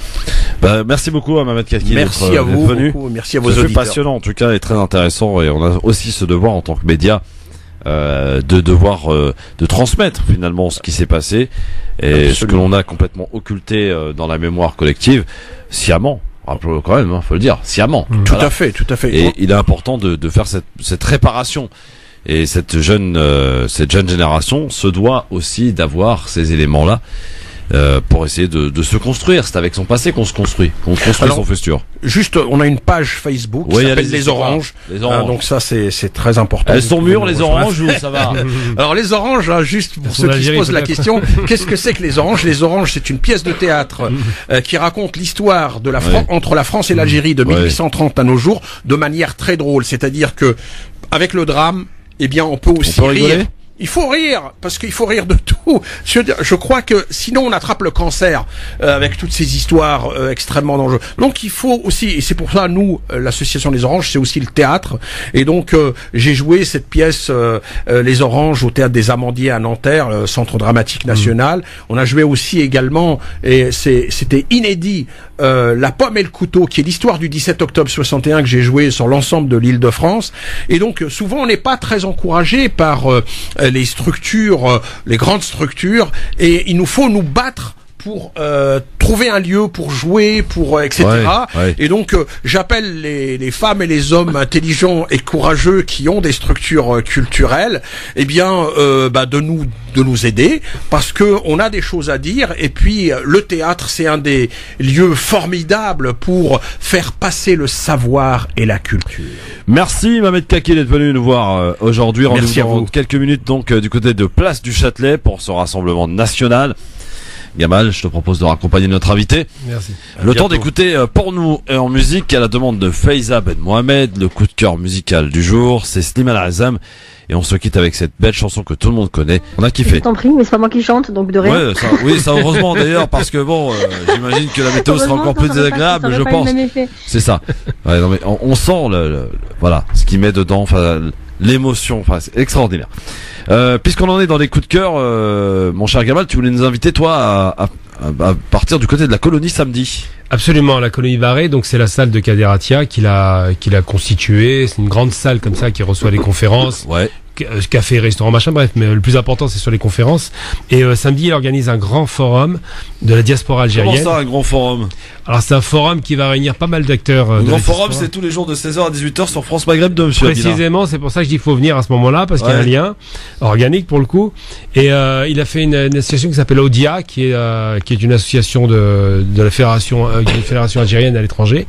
Merci beaucoup, Mohamed Kaki. Merci à vous. Merci à vos auditeurs. C'est passionnant en tout cas et très intéressant et on a aussi ce devoir en tant que média de transmettre finalement ce qui s'est passé et ce que l'on a complètement occulté dans la mémoire collective sciemment. Rappelons quand même, faut le dire, sciemment. Tout à fait. Et il est important de faire cette réparation. Et cette jeune génération se doit aussi d'avoir ces éléments-là. Pour essayer de se construire. C'est avec son passé qu'on se construit, son futur. Juste, on a une page Facebook qui s'appelle Les Oranges. Donc ça, c'est très important. Elles sont mûres, les oranges, ou ça va? Alors les oranges, juste pour ceux qui se posent la question, qu'est-ce que c'est que les oranges? Les oranges, c'est une pièce de théâtre qui raconte l'histoire de entre la France et l'Algérie de 1830 à nos jours, de manière très drôle. C'est-à-dire que avec le drame, eh bien, on peut aussi rire. Il faut rire, parce qu'il faut rire de tout. Je crois que sinon on attrape le cancer avec toutes ces histoires extrêmement dangereuses. Donc il faut aussi, et c'est pour ça nous, l'association Les Oranges, c'est aussi le théâtre. Et donc j'ai joué cette pièce Les Oranges au théâtre des Amandiers à Nanterre, Centre Dramatique National. On a joué aussi également, et c'était inédit, La Pomme et le Couteau, qui est l'histoire du 17 octobre 61 que j'ai joué sur l'ensemble de l'Île-de-France. Et donc souvent on n'est pas très encouragé par les structures, les grandes structures, et il nous faut nous battre pour trouver un lieu pour jouer, pour etc. Ouais. Et donc j'appelle les femmes et les hommes intelligents et courageux qui ont des structures culturelles, eh bien de nous aider, parce que on a des choses à dire. Et puis le théâtre, c'est un des lieux formidables pour faire passer le savoir et la culture. Merci Mohamed Kaki d'être venu nous voir aujourd'hui. Merci à Rendez-vous vous. dans quelques minutes donc du côté de Place du Châtelet pour ce rassemblement national. Gamal, je te propose de raccompagner notre invité. Merci. Le temps d'écouter pour nous et en musique à la demande de Faiza Ben Mohamed, le coup de cœur musical du jour, c'est Slimane Azam. Et on se quitte avec cette belle chanson que tout le monde connaît. On a kiffé. Je t'en prie, mais c'est pas moi qui chante, donc de rien. Ouais, ça heureusement d'ailleurs, parce que bon, j'imagine que la météo sera encore plus désagréable, je pense. C'est ça. Ouais, non mais on sent voilà, ce qu'il met dedans, enfin l'émotion, enfin c'est extraordinaire. Puisqu'on en est dans les coups de cœur, mon cher Gamal, tu voulais nous inviter toi à partir du côté de la colonie samedi. Absolument, la colonie Varé, donc c'est la salle de Kaderatia qu'il a constituée. C'est une grande salle comme ça qui reçoit les conférences. Ouais. Café, restaurant, machin, bref, mais le plus important c'est sur les conférences. Et samedi, il organise un grand forum de la diaspora algérienne. Comment ça, un grand forum? Alors c'est un forum qui va réunir pas mal d'acteurs. Le grand forum, c'est tous les jours de 16h à 18h sur France Maghreb 2, monsieur Abdina. Précisément, c'est pour ça que je dis qu'il faut venir à ce moment-là, parce qu'il y a un lien organique pour le coup. Et il a fait une association qui s'appelle ODIA, qui est une association de la fédération algérienne à l'étranger.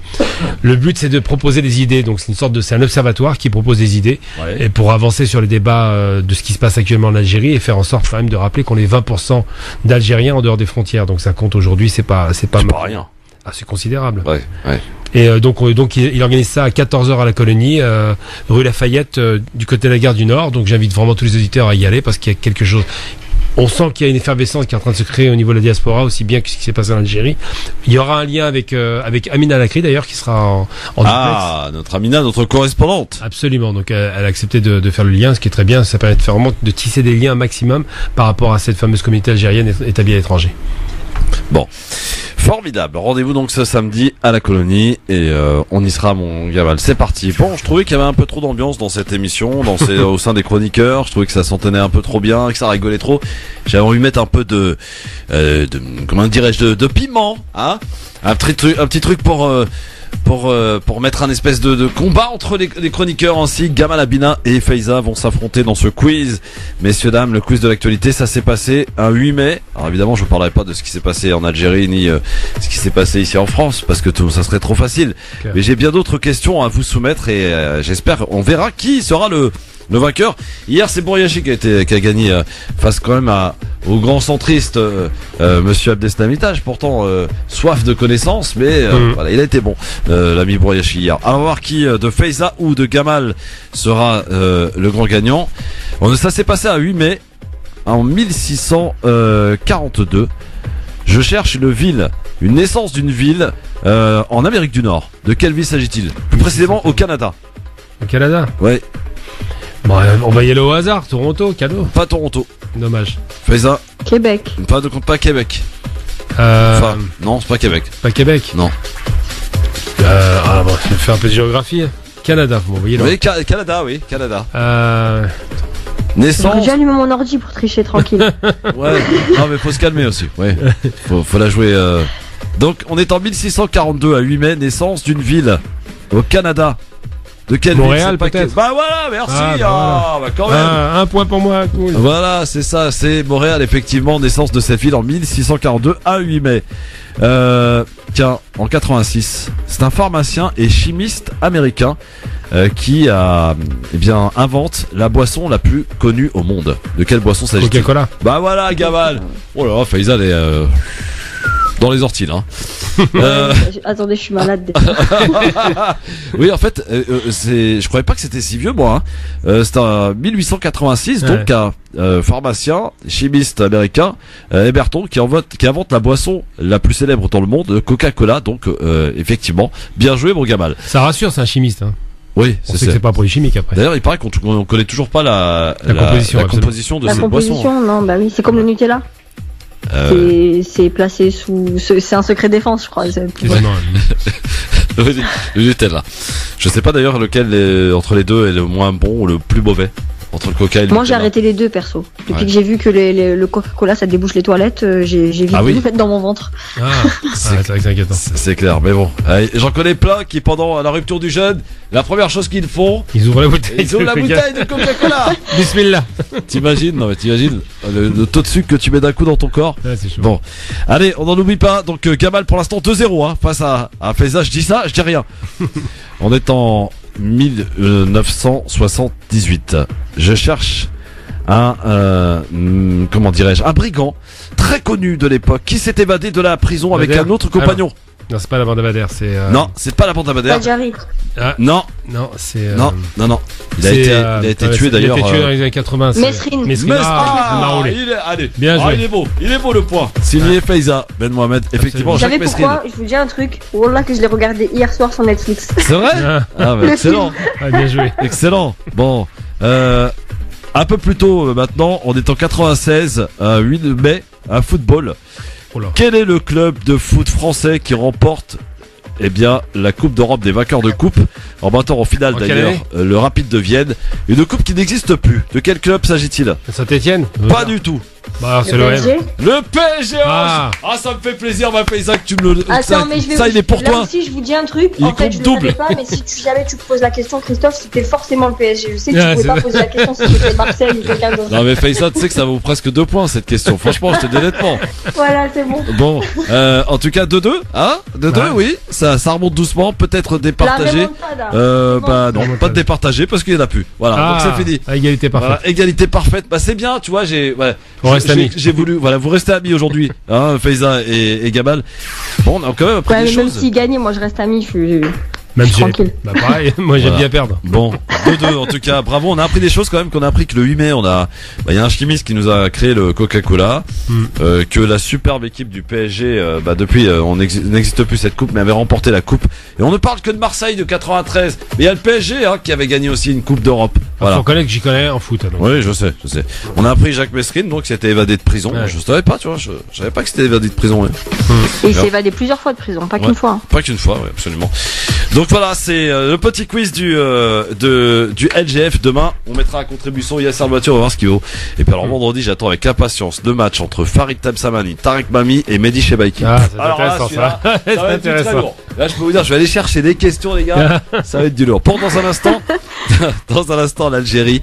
Le but, c'est de proposer des idées. Donc c'est un observatoire qui propose des idées et pour avancer sur les débats de ce qui se passe actuellement en Algérie et faire en sorte quand même de rappeler qu'on est 20% d'Algériens en dehors des frontières. Donc ça compte aujourd'hui, c'est pas rien. Ah, c'est considérable. Ouais. Et donc il organise ça à 14h à la colonie, rue Lafayette, du côté de la gare du Nord. Donc j'invite vraiment tous les auditeurs à y aller parce qu'il y a quelque chose. On sent qu'il y a une effervescence qui est en train de se créer au niveau de la diaspora, aussi bien que ce qui s'est passé en Algérie. Il y aura un lien avec Amina Lakri d'ailleurs, qui sera en duplex. Notre Amina, notre correspondante. Absolument. Donc elle a accepté de faire le lien, ce qui est très bien. Ça permet de faire vraiment de tisser des liens maximum par rapport à cette fameuse communauté algérienne établie à l'étranger. Bon, formidable. Rendez-vous donc ce samedi à la colonie et on y sera, mon Gamal. C'est parti. Bon, je trouvais qu'il y avait un peu trop d'ambiance dans cette émission, au sein des chroniqueurs. Je trouvais que ça s'entendait un peu trop bien, que ça rigolait trop. J'avais envie de mettre un peu de comment dirais-je, de piment, hein, un petit truc pour mettre un espèce de combat entre les chroniqueurs ainsi. Gamal Abina et Faiza vont s'affronter dans ce quiz. Messieurs, dames, le quiz de l'actualité, ça s'est passé un 8 mai. Alors évidemment, je ne parlerai pas de ce qui s'est passé en Algérie ni ce qui s'est passé ici en France parce que ça serait trop facile. Okay. Mais j'ai bien d'autres questions à vous soumettre et j'espère, on verra qui sera le vainqueur. Hier, c'est Bouriachi qui a gagné face quand même au grand centriste Monsieur Abdeslamitache, pourtant soif de connaissances, mais voilà, il a été bon, l'ami Bouriachi hier. Alors, on va voir qui de Faiza ou de Gamal sera le grand gagnant. Ça s'est passé à 8 mai en 1642. Je cherche une naissance d'une ville en Amérique du Nord. De quelle ville s'agit-il? Plus précisément au Canada. Au Canada? Ouais. Bon, on va y aller au hasard. Toronto, cadeau. Pas Toronto. Dommage. Faiza. Québec. Pas Québec. Enfin, non, c'est pas Québec. Pas Québec. Non. Bon, je vais faire un peu de géographie. Canada, vous voyez là. Oui, Canada, oui, Canada. Naissance. J'ai allumé mon ordi pour tricher tranquille. Ouais. Non, mais faut se calmer aussi. Ouais. Faut la jouer. Donc, on est en 1642 à 8 mai, naissance d'une ville au Canada. De quelle Montréal, peut-être. Bah voilà, merci. Quand même. Un point pour moi, cool. Voilà, c'est ça, c'est Montréal, effectivement, naissance de cette ville en 1642 à 8 mai. Tiens, en 86, c'est un pharmacien et chimiste américain qui invente la boisson la plus connue au monde. De quelle boisson s'agit-il? Coca-Cola. Bah voilà, Gamal. Oh là, Faiza, elle est dans les orties, hein. Attendez, je suis malade. Oui, en fait, je croyais pas que c'était si vieux, moi. C'est en 1886, donc un pharmacien, chimiste américain, Eberton, qui invente la boisson la plus célèbre dans le monde, Coca-Cola. Donc, effectivement, bien joué, mon Gamal. Ça rassure, c'est un chimiste. Hein. Oui, c'est que c'est pas pour les chimiques après. D'ailleurs, il paraît qu'on connaît toujours pas la composition de cette boisson. Non, bah oui, c'est comme le Nutella. C'est placé c'est un secret défense, je crois. Le Nutella. Je sais pas d'ailleurs lequel entre les deux est le moins bon ou le plus mauvais. Entre le Coca et le Moi, j'ai Nutella. arrêté les deux, perso. Depuis Ouais. que j'ai vu que le Coca-Cola, ça débouche les toilettes, j'ai vite Ah oui. le mettre dans mon ventre. Ah, c'est vrai que c'est inquiétant. C'est clair, mais bon. Allez, j'en connais plein qui, pendant la rupture du jeûne, la première chose qu'ils font, Ils ouvrent la bouteille. ils ouvrent la de Coca. bouteille de Coca-Cola. Bismillah. T'imagines? Non, mais t'imagines le taux de sucre que tu mets d'un coup dans ton corps. Ouais, c'est chaud. Bon, allez, on n'en oublie pas. Donc Gamal pour l'instant 2-0 hein, face à Faiza. Je dis ça, je dis rien. On est en 1978. Je cherche comment dirais-je, un brigand très connu de l'époque qui s'est évadé de la prison avec Bader. un autre compagnon. Non, c'est pas la bande à Bader, c'est. Non, c'est pas la bande à Bader. Padjari. Ah, Non, non, c'est. non. Il a c'est, été tué d'ailleurs. Il a été tué dans les années 80. c'est- Mesrine. Mesrine. Ah, Maroulé. allez, Bien joué. il est beau le point. Signé Faiza Ben Mohamed. Effectivement, Vous Jacques savez Mesrine. pourquoi? Je vous dis un truc. Wallah que je l'ai regardé hier soir sur Netflix. C'est vrai? Ah, Ah, bah, excellent. bien joué. Excellent. Bon, un peu plus tôt maintenant, on est en 96, 8 mai, un football. Oh là. Quel est le club de foot français qui remporte la Coupe d'Europe des vainqueurs de coupe en battant en finale En quelle d'ailleurs année le Rapide de Vienne, une coupe qui n'existe plus. De quel club s'agit-il? Saint-Etienne? Pas du tout. Bah, alors, c'est Le l'OM. PSG. Le PSG. Ah. Ça me fait plaisir ma Faiza que tu me le Attends, mais je vais ça il est pour là toi. aussi, je vous dis un truc. Il En fait, compte je ne double. savais pas, mais si jamais tu poses la question, Christophe, c'était forcément le PSG. Je sais que Ah, tu pouvais c'est pas vrai. poser la question si c'était Marseille ou quelqu'un d'autre. Non mais Faiza, tu sais que ça vaut presque 2 points cette question. Franchement, je te dis honnêtement. Voilà, c'est bon. Bon, en tout cas 2-2, hein 2-2, Ouais. oui, ça remonte doucement, peut-être La départagé. remontada. Bah non, pas de départagé parce qu'il y en a plus. Voilà, donc c'est fini. À égalité parfaite. Voilà, égalité parfaite. Bah c'est bien, tu vois, On reste amis. j'ai voulu, voilà, vous restez amis aujourd'hui, hein, Faiza et Gamal. Bon, on a quand même appris Ouais, des mais même choses. s'il gagnait, moi je reste ami. Même je suis si elle- tranquille. Bah, pareil, moi j'aime Voilà. bien perdre. Bon, 2-2 en tout cas, bravo, on a appris des choses quand même, qu'on a appris que le 8 mai, il y a un chimiste qui nous a créé le Coca-Cola, que la superbe équipe du PSG, depuis, n'existe plus cette coupe, mais avait remporté la coupe. Et on ne parle que de Marseille de 93, mais il y a le PSG, hein, qui avait gagné aussi une coupe d'Europe. Voilà. Faut connaître que j'y connais en foot. Donc. Oui, je sais. On a appris Jacques Mesrine, donc, qui s'était évadé de prison. Ouais. Je savais pas, tu vois, je savais pas que c'était évadé de prison. Ouais. Et il Alors. s'est évadé plusieurs fois de prison, pas Ouais. qu'une fois. hein. Pas qu'une fois, oui, absolument. Donc voilà, c'est le petit quiz du LGF. Demain, on mettra à contribution Yasser Voiture, on va voir ce qu'il vaut. Et puis alors vendredi, j'attends avec impatience le match entre Farid Tabsamani, Tarek Mami et Mehdi Chebaiki. Ah, c'est Alors là, intéressant celui-là, ça. ça va C'est être du très intéressant. lourd. Là, je peux vous dire, je vais aller chercher des questions, les gars. Ça va être du lourd. Pour dans un instant, l'Algérie,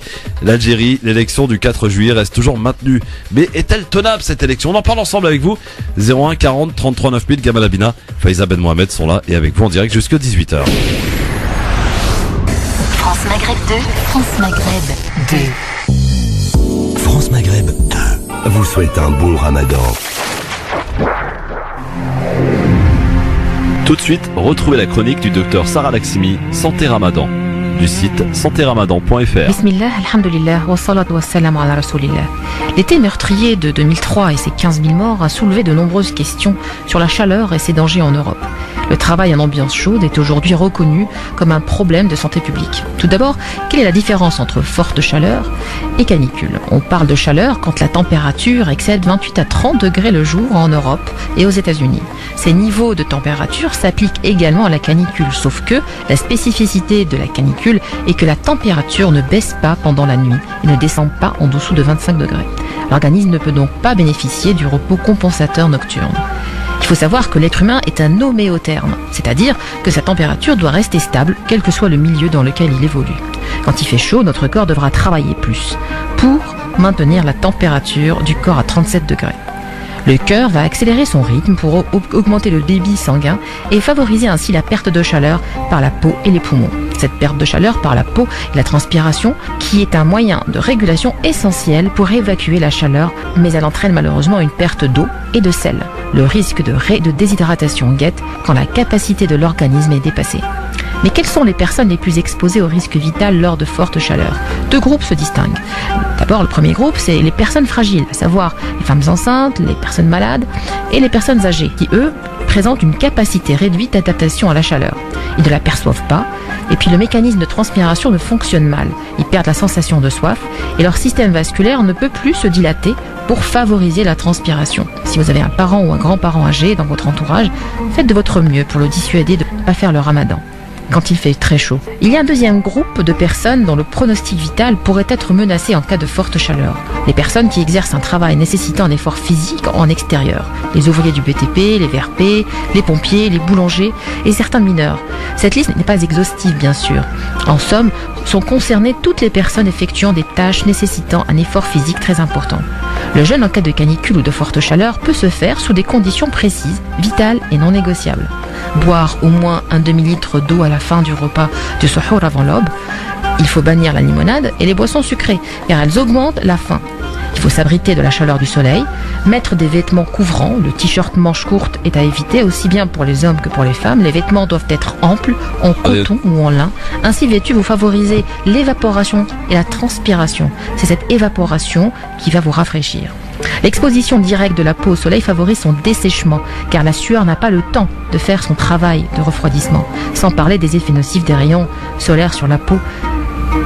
l'élection du 4 juillet reste toujours maintenue. Mais est-elle tenable cette élection? On en parle ensemble avec vous. 01 40 33 9000, Gamal Abina, Faiza Ben Mohamed sont là et avec vous en direct jusqu'à 18h. France Maghreb 2, France Maghreb 2. France Maghreb 2 vous souhaite un bon ramadan. Tout de suite, retrouvez la chronique du docteur Sarah Laximi, Santé Ramadan, du site santéramadan.fr. Bismillah, alhamdulillah, wa salatu wa salam ala rasulillah. L'été meurtrier de 2003 et ses 15 000 morts a soulevé de nombreuses questions sur la chaleur et ses dangers en Europe. Le travail en ambiance chaude est aujourd'hui reconnu comme un problème de santé publique. Tout d'abord, quelle est la différence entre forte chaleur et canicule? On parle de chaleur quand la température excède 28 à 30 degrés le jour en Europe et aux États-Unis. Ces niveaux de température s'appliquent également à la canicule, sauf que la spécificité de la canicule est que la température ne baisse pas pendant la nuit et ne descend pas en dessous de 25 degrés. L'organisme ne peut donc pas bénéficier du repos compensateur nocturne. Il faut savoir que l'être humain est un homéotherme, c'est-à-dire que sa température doit rester stable, quel que soit le milieu dans lequel il évolue. Quand il fait chaud, notre corps devra travailler plus pour maintenir la température du corps à 37 degrés. Le cœur va accélérer son rythme pour augmenter le débit sanguin et favoriser ainsi la perte de chaleur par la peau et les poumons. Cette perte de chaleur par la peau et la transpiration, qui est un moyen de régulation essentiel pour évacuer la chaleur, mais elle entraîne malheureusement une perte d'eau et de sel. Le risque de déshydratation guette quand la capacité de l'organisme est dépassée. Mais quelles sont les personnes les plus exposées au risque vital lors de fortes chaleurs? Deux groupes se distinguent. D'abord, le premier groupe, c'est les personnes fragiles, à savoir les femmes enceintes, les personnes malades et les personnes âgées, qui, eux, présentent une capacité réduite d'adaptation à la chaleur. Ils ne la perçoivent pas, et puis le mécanisme de transpiration ne fonctionne mal. Ils perdent la sensation de soif, et leur système vasculaire ne peut plus se dilater pour favoriser la transpiration. Si vous avez un parent ou un grand-parent âgé dans votre entourage, faites de votre mieux pour le dissuader de ne pas faire le ramadan. quand il fait très chaud. Il y a un deuxième groupe de personnes dont le pronostic vital pourrait être menacé en cas de forte chaleur. Les personnes qui exercent un travail nécessitant un effort physique en extérieur. Les ouvriers du BTP, les VRP, les pompiers, les boulangers et certains mineurs. Cette liste n'est pas exhaustive, bien sûr. En somme, sont concernées toutes les personnes effectuant des tâches nécessitant un effort physique très important. Le jeûne en cas de canicule ou de forte chaleur peut se faire sous des conditions précises, vitales et non négociables. Boire au moins un demi-litre d'eau à la fin du repas du suhour avant l'aube. Il faut bannir la limonade et les boissons sucrées, car elles augmentent la faim. Il faut s'abriter de la chaleur du soleil, mettre des vêtements couvrants, le t-shirt manche courte est à éviter aussi bien pour les hommes que pour les femmes. Les vêtements doivent être amples, en coton ou en lin. Ainsi vêtus, vous favorisez l'évaporation et la transpiration. C'est cette évaporation qui va vous rafraîchir. L'exposition directe de la peau au soleil favorise son dessèchement, car la sueur n'a pas le temps de faire son travail de refroidissement, sans parler des effets nocifs des rayons solaires sur la peau.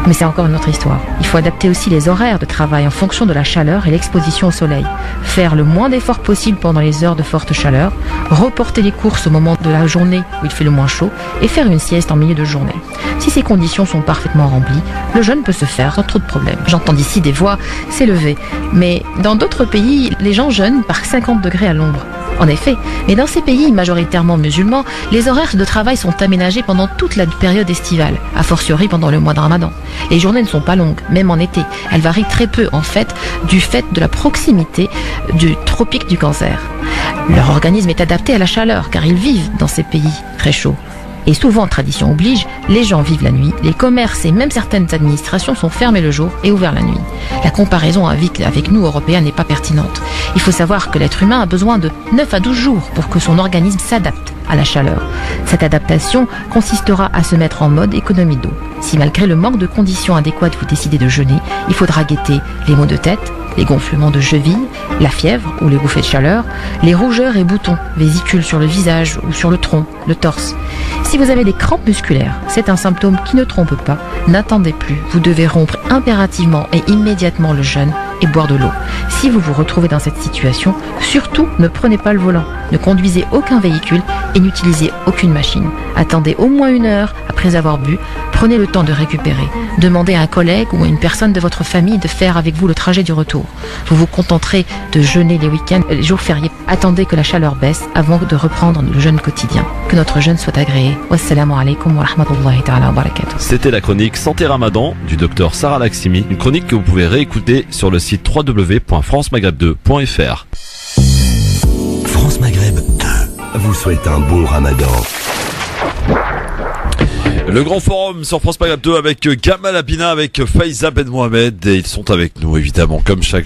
Mais c'est encore une autre histoire. Il faut adapter aussi les horaires de travail en fonction de la chaleur et l'exposition au soleil. Faire le moins d'efforts possible pendant les heures de forte chaleur, reporter les courses au moment de la journée où il fait le moins chaud et faire une sieste en milieu de journée. Si ces conditions sont parfaitement remplies, le jeûne peut se faire sans trop de problèmes. J'entends d'ici des voix s'élever, mais dans d'autres pays, les gens jeûnent par 50 degrés à l'ombre. En effet, mais dans ces pays majoritairement musulmans, les horaires de travail sont aménagés pendant toute la période estivale, a fortiori pendant le mois de Ramadan. Les journées ne sont pas longues, même en été. Elles varient très peu, en fait, du fait de la proximité du tropique du Cancer. Leur organisme est adapté à la chaleur, car ils vivent dans ces pays très chauds. Et souvent, tradition oblige, les gens vivent la nuit, les commerces et même certaines administrations sont fermés le jour et ouverts la nuit. La comparaison avec nous, Européens, n'est pas pertinente. Il faut savoir que l'être humain a besoin de 9 à 12 jours pour que son organisme s'adapte à la chaleur. Cette adaptation consistera à se mettre en mode économie d'eau. Si malgré le manque de conditions adéquates vous décidez de jeûner, il faudra guetter les maux de tête, les gonflements de cheville, la fièvre ou les bouffées de chaleur, les rougeurs et boutons, vésicules sur le visage ou sur le tronc, le torse. Si vous avez des crampes musculaires, c'est un symptôme qui ne trompe pas. N'attendez plus, vous devez rompre impérativement et immédiatement le jeûne et boire de l'eau. Si vous vous retrouvez dans cette situation, surtout ne prenez pas le volant, ne conduisez aucun véhicule et n'utilisez aucune machine. Attendez au moins 1 heure après avoir bu, prenez le temps de récupérer. Demandez à un collègue ou à une personne de votre famille de faire avec vous le trajet du retour. Vous vous contenterez de jeûner les week-ends et les jours fériés. Attendez que la chaleur baisse avant de reprendre le jeûne quotidien. Que notre jeûne soit agréé. Wassalamu alaikum wa rahmatullahi ta'ala wa barakatuh. C'était la chronique Santé Ramadan du docteur Sarah Laximi, une chronique que vous pouvez réécouter sur le site www.francemaghreb2.fr. France Maghreb 2 vous souhaite un bon Ramadan. Le grand forum sur France Maghreb 2 avec Gamal Abina, avec Faiza Ben Mohamed, et ils sont avec nous évidemment comme chaque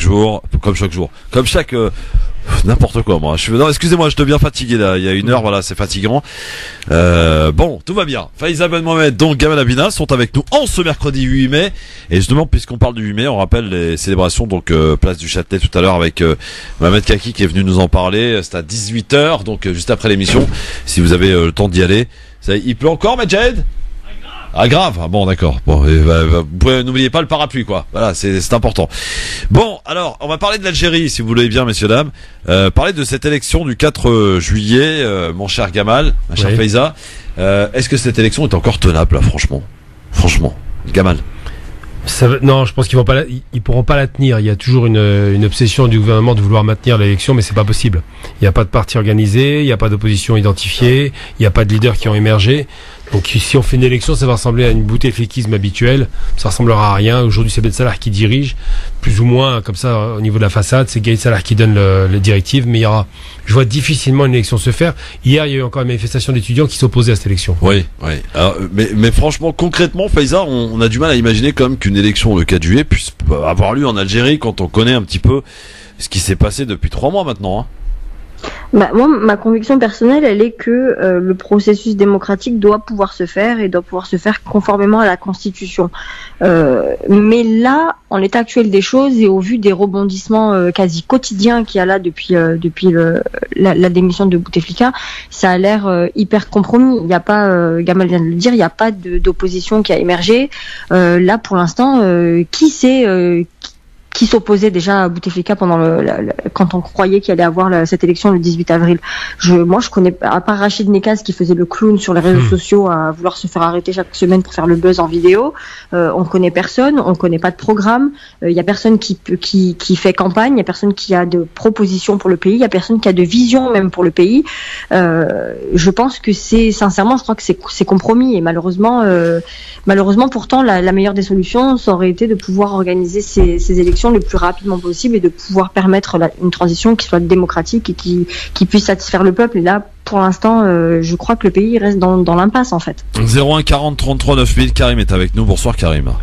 n'importe quoi moi. Non, excusez-moi, je deviens fatigué là. Il y a 1 heure, voilà, c'est fatigant. Bon, tout va bien. Faiza Ben Mohamed, donc Gamal Abina sont avec nous en ce mercredi 8 mai. Et justement, puisqu'on parle du 8 mai, on rappelle les célébrations donc place du Châtelet tout à l'heure avec Mohamed Kaki qui est venu nous en parler. C'est à 18h, donc juste après l'émission. Si vous avez le temps d'y aller. Il pleut encore, Majed? Ah grave, ah, bon d'accord. Bon, n'oubliez pas le parapluie quoi. Voilà, c'est important. Bon, alors on va parler de l'Algérie, si vous voulez bien, messieurs dames. Parler de cette élection du 4 juillet, mon cher Gamal, ma chère Faiza. Est-ce que cette élection est encore tenable là, franchement, Gamal? Non, je pense qu'ils pourront pas la tenir. Il y a toujours une obsession du gouvernement de vouloir maintenir l'élection, mais c'est pas possible. Il n'y a pas de parti organisé, il n'y a pas d'opposition identifiée, il n'y a pas de leaders qui ont émergé. Donc si on fait une élection, ça va ressembler à une bouteflикisme habituelle. Ça ressemblera à rien. Aujourd'hui, c'est Ben Salah qui dirige, plus ou moins comme ça au niveau de la façade. C'est Gaïd Salah qui donne les directives, mais je vois difficilement une élection se faire. Hier, il y a eu encore une manifestation d'étudiants qui s'opposaient à cette élection. Oui. Alors, mais franchement, concrètement, Faiza, on a du mal à imaginer quand même qu'une élection le 4 juillet puisse avoir lieu en Algérie quand on connaît un petit peu ce qui s'est passé depuis 3 mois maintenant. Moi, ma conviction personnelle, elle est que le processus démocratique doit pouvoir se faire et doit pouvoir se faire conformément à la Constitution. Mais là, en l'état actuel des choses et au vu des rebondissements quasi quotidiens qu'il y a là depuis la démission de Bouteflika, ça a l'air hyper compromis. Il n'y a pas, Gamal vient de le dire, il n'y a pas d'opposition qui a émergé. Là, pour l'instant, qui qui s'opposait déjà à Bouteflika pendant quand on croyait qu'il allait avoir cette élection le 18 avril. Moi, je connais, à part Rachid Nekaz qui faisait le clown sur les réseaux sociaux à vouloir se faire arrêter chaque semaine pour faire le buzz en vidéo, on connaît personne, on connaît pas de programme, il y a personne qui fait campagne, il y a personne qui a de propositions pour le pays, il y a personne qui a de vision même pour le pays. Je pense que sincèrement, je crois que c'est compromis et malheureusement, pourtant, la meilleure des solutions, ça aurait été de pouvoir organiser ces élections le plus rapidement possible et de pouvoir permettre une transition qui soit démocratique et qui puisse satisfaire le peuple. Et là, pour l'instant, je crois que le pays reste dans l'impasse en fait. 01 40 33 9000, Karim est avec nous. Bonsoir Karim.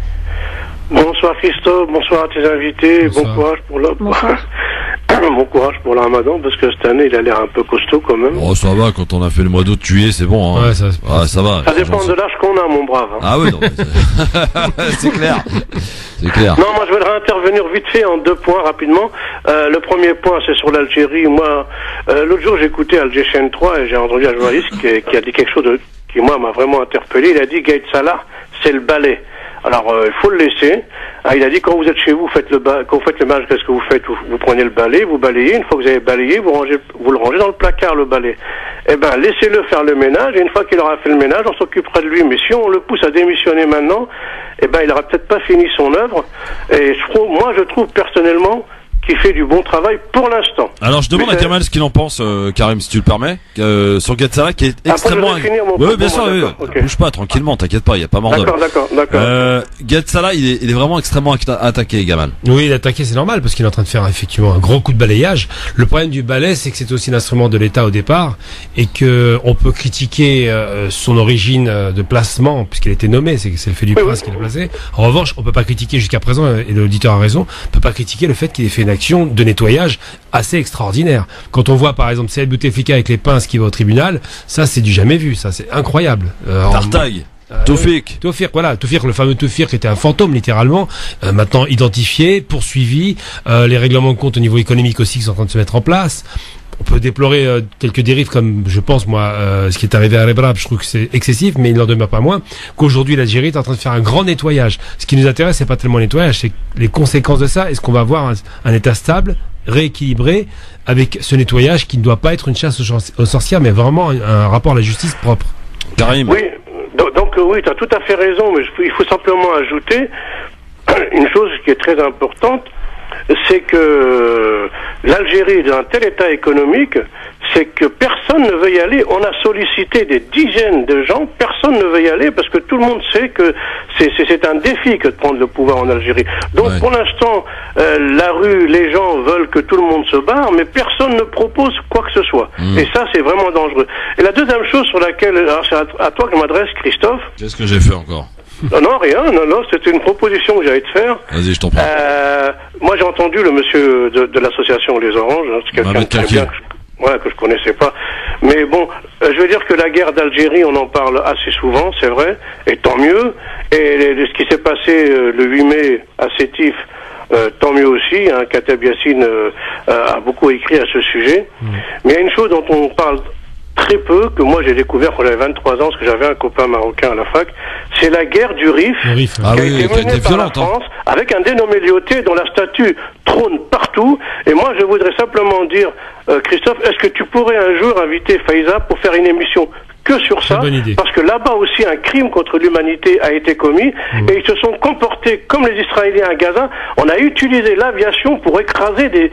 Bonsoir Christophe, bonsoir à tes invités, bonsoir. Bon courage pour le Ramadan, parce que cette année il a l'air un peu costaud quand même. Oh, ça va, quand on a fait le mois d'août, juillet, c'est bon. Hein. Ouais, ça va. Ça dépend de l'âge qu'on a, mon brave. Hein. Ah oui, non, c'est clair. C'est clair. Non, moi je voudrais intervenir vite fait en 2 points rapidement. Le premier point, c'est sur l'Algérie. Moi, l'autre jour, j'ai écouté Alger Chaîne 3 et j'ai entendu un journaliste qui a dit quelque chose qui, moi, m'a vraiment interpellé. Il a dit Gaïd Salah, c'est le balai. Alors, il faut le laisser. Il a dit, quand vous êtes chez vous, quand vous faites le ménage, qu'est-ce que vous faites? Vous prenez le balai, vous balayez. Une fois que vous avez balayé, vous le rangez dans le placard, le balai. Eh ben, laissez-le faire le ménage. Et une fois qu'il aura fait le ménage, on s'occupera de lui. Mais si on le pousse à démissionner maintenant, eh ben, il aura peut-être pas fini son œuvre. Et je trouve personnellement qui fait du bon travail pour l'instant. Alors je demande à Kamal ce qu'il en pense, Karim, si tu le permets, sur Gaïd Salah qui est extrêmement... Oui, bien sûr, okay. Bouge pas, tranquillement, t'inquiète pas, il n'y a pas mort d'homme. D'accord. Gaïd Salah, il est vraiment extrêmement attaqué, Gamal. Oui, il est attaqué, c'est normal, parce qu'il est en train de faire effectivement un gros coup de balayage. Le problème du balai, c'est que c'est aussi l'instrument de l'État au départ, et que on peut critiquer son origine de placement, puisqu'il a été nommé, c'est le fait du prince qui l'a placé. En revanche, on peut pas critiquer jusqu'à présent, et l'auditeur a raison, on peut pas critiquer le fait qu'il ait fait une action de nettoyage assez extraordinaire. Quand on voit par exemple Saïd Bouteflika avec les pinces qui va au tribunal, ça c'est du jamais vu, ça c'est incroyable. Tartaï. Toufik, le fameux Toufik qui était un fantôme littéralement, maintenant identifié, poursuivi, les règlements de compte au niveau économique aussi qui sont en train de se mettre en place. On peut déplorer quelques dérives comme, je pense, moi, ce qui est arrivé à Rebrab, je trouve que c'est excessif, mais il n'en demeure pas moins qu'aujourd'hui l'Algérie est en train de faire un grand nettoyage. Ce qui nous intéresse, c'est pas tellement le nettoyage, c'est les conséquences de ça. Est-ce qu'on va avoir un État stable, rééquilibré, avec ce nettoyage qui ne doit pas être une chasse aux sorcières, mais vraiment un rapport à la justice propre. Karim. Oui, donc oui, tu as tout à fait raison, mais il faut simplement ajouter une chose qui est très importante, c'est que l'Algérie est dans un tel état économique, c'est que personne ne veut y aller. On a sollicité des dizaines de gens, personne ne veut y aller parce que tout le monde sait que c'est un défi que de prendre le pouvoir en Algérie. Donc pour l'instant, la rue, les gens veulent que tout le monde se barre, mais personne ne propose quoi que ce soit. Et ça, c'est vraiment dangereux. Et la deuxième chose sur laquelle, alors c'est à toi que je m'adresse, Christophe. Qu'est-ce que j'ai fait encore? Non, rien, non, c'était une proposition que j'allais te faire. Vas-y, je t'en prie. Moi, j'ai entendu le monsieur de l'association Les Oranges, hein, c'est quelqu'un de très bien que je connaissais pas. Mais bon, je veux dire que la guerre d'Algérie, on en parle assez souvent, c'est vrai, et tant mieux. Et ce qui s'est passé le 8 mai à Sétif, tant mieux aussi. Hein, Kateb Yassine a beaucoup écrit à ce sujet. Mais il y a une chose dont on parle très peu, que moi j'ai découvert quand j'avais 23 ans, parce que j'avais un copain marocain à la fac, c'est la guerre du Rif, qui a été menée par la France, avec un dénommé Lyoté dont la statue trône partout. Et moi je voudrais simplement dire, Christophe, est-ce que tu pourrais un jour inviter Faiza pour faire une émission que sur ça, parce que là-bas aussi un crime contre l'humanité a été commis, et ils se sont comportés comme les Israéliens à Gaza. On a utilisé l'aviation pour écraser des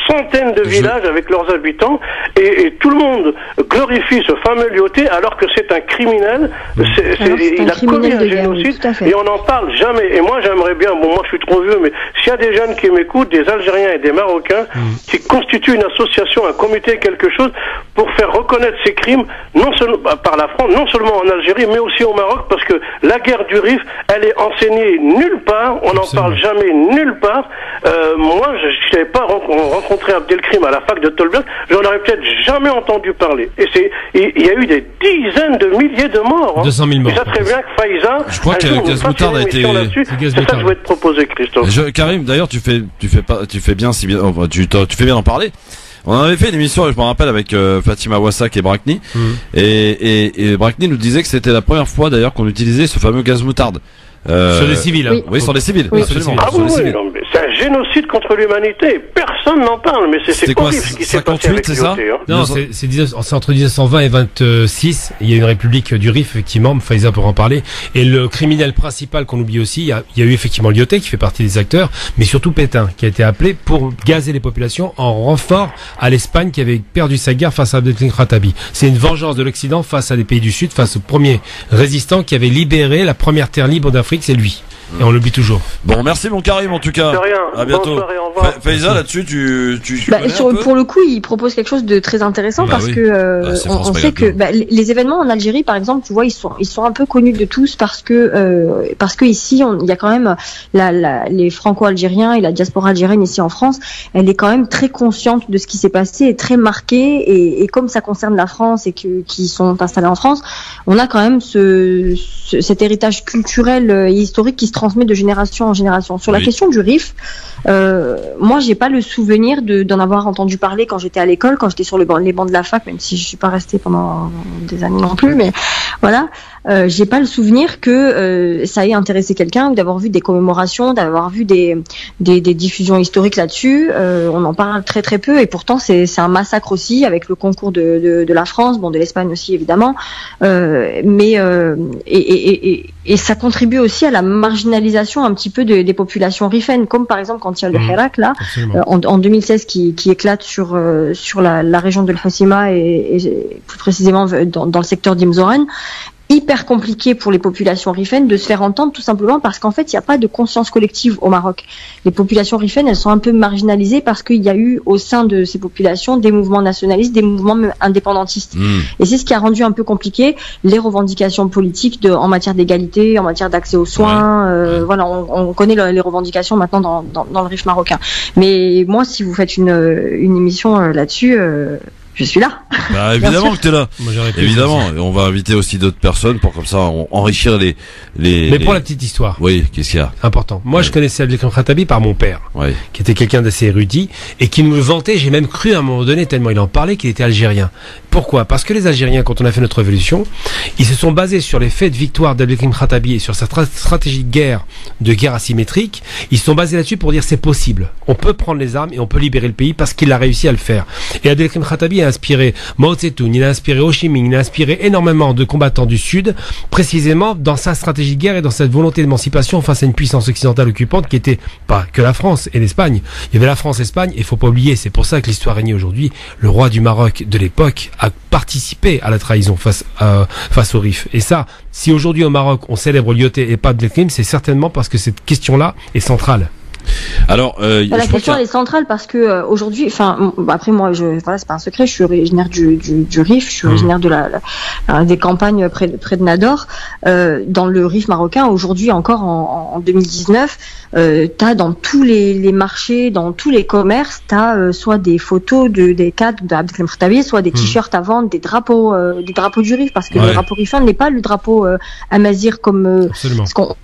centaines de villages avec leurs habitants, et tout le monde glorifie ce fameux Lyoté alors que c'est un criminel. Il a commis un génocide, et on n'en parle jamais. Et moi j'aimerais bien, bon moi je suis trop vieux, mais s'il y a des jeunes qui m'écoutent, des Algériens et des Marocains, qui constituent une association, un comité, quelque chose, pour faire reconnaître ces crimes, non seulement par la France, non seulement en Algérie, mais aussi au Maroc, parce que la guerre du Rif, elle est enseignée nulle part, on n'en parle jamais nulle part. Moi, je n'avais pas rencontré Abdelkrim à la fac de Tolbiac, j'en aurais peut-être jamais entendu parler. Et il y a eu des dizaines de milliers de morts. 200 000 morts. Et ça très bien que Faiza, je crois que Gazmoutarde a été... C'est ça que je voulais te proposer, Christophe. Karim, d'ailleurs, tu fais bien tu fais bien d'en parler. On avait fait une émission, je me rappelle, avec Fatima Wassak et Brakni, et Brakni nous disait que c'était la première fois d'ailleurs qu'on utilisait ce fameux gaz moutarde. Sur des civils. Oui. Oui, sur des civils. Oui. Absolument. Ah sur oui, des civils. non, mais c'est un génocide contre l'humanité. Personne n'en parle, mais c'est C'était quoi, horrible ce qui s'est passé 58, avec c'est ça l'IOT, hein. Non, c'est entre 1920 et 26. Il y a une république du Rif, effectivement. Faiza pourra en parler. Et le criminel principal qu'on oublie aussi, il y a eu effectivement l'IOT qui fait partie des acteurs, mais surtout Pétain, qui a été appelé pour gazer les populations en renfort à l'Espagne qui avait perdu sa guerre face à Abdelkrim Khattabi. C'est une vengeance de l'Occident face à des pays du Sud, face au premier résistant qui avait libéré la première terre libre d'Afrique, c'est lui. Et on l'oublie toujours. Bon, merci mon Karim en tout cas. De rien. À bientôt. Bonne soirée, au revoir. Faiza, là-dessus, tu connais un peu pour le coup, il propose quelque chose de très intéressant parce que c'est on sait que les événements en Algérie, par exemple, tu vois, ils sont un peu connus de tous parce que ici, il y a quand même les Franco-Algériens et la diaspora algérienne ici en France, elle est quand même très consciente de ce qui s'est passé et très marquée et comme ça concerne la France et qui sont installés en France, on a quand même cet héritage culturel et historique qui se transmet de génération en génération. Sur la question du Rif, moi j'ai pas le souvenir d'en avoir entendu parler quand j'étais à l'école, quand j'étais sur les bancs de la fac, même si je suis pas restée pendant des années non plus, mais voilà. J'ai pas le souvenir que ça ait intéressé quelqu'un ou d'avoir vu des commémorations, d'avoir vu des diffusions historiques là-dessus. On en parle très très peu et pourtant c'est un massacre aussi avec le concours de la France, bon de l'Espagne aussi évidemment, mais ça contribue aussi à la marginalisation un petit peu des populations rifaines, comme par exemple quand il y a le Hirak là en 2016 qui éclate sur la région de l'Hossima et plus précisément dans le secteur d'Imzoren. Hyper compliqué pour les populations rifaines de se faire entendre tout simplement parce qu'en fait il n'y a pas de conscience collective au Maroc. Les populations rifaines elles sont un peu marginalisées parce qu'il y a eu au sein de ces populations des mouvements nationalistes, des mouvements indépendantistes. Et c'est ce qui a rendu un peu compliqué les revendications politiques en matière d'égalité, en matière d'accès aux soins. Voilà, on connaît les revendications maintenant dans le Rif marocain. Mais moi si vous faites une émission là-dessus, je suis là. Bah, évidemment que t'es là. Moi, évidemment. Et on va inviter aussi d'autres personnes pour comme ça enrichir les. Mais pour la petite histoire. Oui, qu'est-ce qu'il y a? Important. Moi, je connaissais Abdelkrim Khattabi par mon père. Oui. Qui était quelqu'un d'assez érudit et qui nous le vantait. J'ai même cru à un moment donné, tellement il en parlait, qu'il était algérien. Pourquoi? Parce que les Algériens, quand on a fait notre révolution, ils se sont basés sur les faits de victoire d'Abdelkrim Khattabi et sur sa stratégie de guerre asymétrique. Ils se sont basés là-dessus pour dire c'est possible. On peut prendre les armes et on peut libérer le pays parce qu'il a réussi à le faire. Et Abdelkrim Khattabi a inspiré Mao Tse-tung, il a inspiré Ho Chi Minh, il a inspiré énormément de combattants du Sud, précisément dans sa stratégie de guerre et dans cette volonté d'émancipation face à une puissance occidentale occupante qui était pas que la France et l'Espagne. Il y avait la France, l'Espagne, et il faut pas oublier, c'est pour ça que l'histoire régnait aujourd'hui. Le roi du Maroc de l'époque a participé à la trahison face au Rif. Et ça, si aujourd'hui au Maroc on célèbre l'IOT et pas Abdelkrim, c'est certainement parce que cette question-là est centrale. Alors, la question elle est centrale parce que aujourd'hui, enfin, après moi, voilà, c'est pas un secret, je suis originaire du Rif, je suis originaire de des campagnes près de Nador, dans le Rif marocain. Aujourd'hui encore en 2019, t'as dans tous les marchés, dans tous les commerces, t'as soit des photos des cadres d'Abdelkrim Khattabi, soit des t-shirts à vendre, des drapeaux du Rif, parce que le drapeau rifin n'est pas le drapeau amazir comme ce qu'on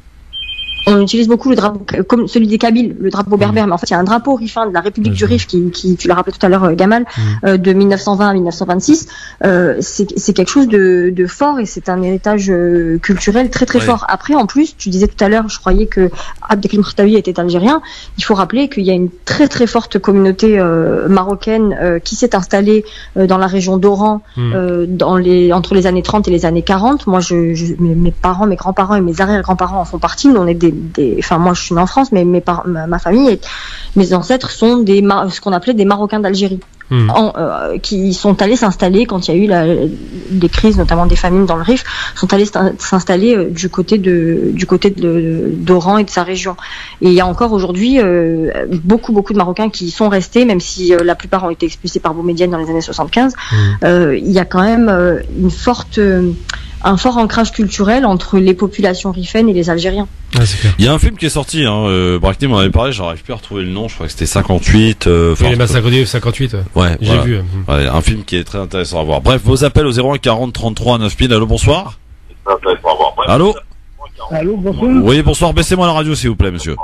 on utilise beaucoup le drapeau, comme celui des Kabyles, le drapeau berbère, mais en fait, il y a un drapeau rifin de la République du Rif qui tu l'as rappelé tout à l'heure, Gamal, de 1920 à 1926. C'est quelque chose de fort et c'est un héritage culturel très très fort. Après, en plus, tu disais tout à l'heure, je croyais que Abdelkrim Khattabi était algérien. Il faut rappeler qu'il y a une très très forte communauté marocaine qui s'est installée dans la région d'Oran entre les années 30 et les années 40. Moi, mes parents, mes grands-parents et mes arrière-grands-parents en font partie. Nous, on est enfin moi je suis née en France, mais ma famille et mes ancêtres sont ce qu'on appelait des Marocains d'Algérie, qui sont allés s'installer quand il y a eu des crises, notamment des famines dans le Rif, sont allés s'installer du côté d'Oran et de sa région. Et il y a encore aujourd'hui beaucoup de Marocains qui sont restés, même si la plupart ont été expulsés par Boumedienne dans les années 75. Il y a quand même un fort ancrage culturel entre les populations rifaines et les Algériens. Ouais, il y a un film qui est sorti, Brachny m'en avait parlé, j'arrive plus à retrouver le nom, je crois que c'était 58. Les massacres du 58. Ouais, j'ai vu. Ouais, un film qui est très intéressant à voir. Bref, vos appels au 01 40 33 9000. Allô, bonsoir. Allô. Allô, bonsoir. Oui, bonsoir. Baissez-moi la radio, s'il vous plaît, monsieur.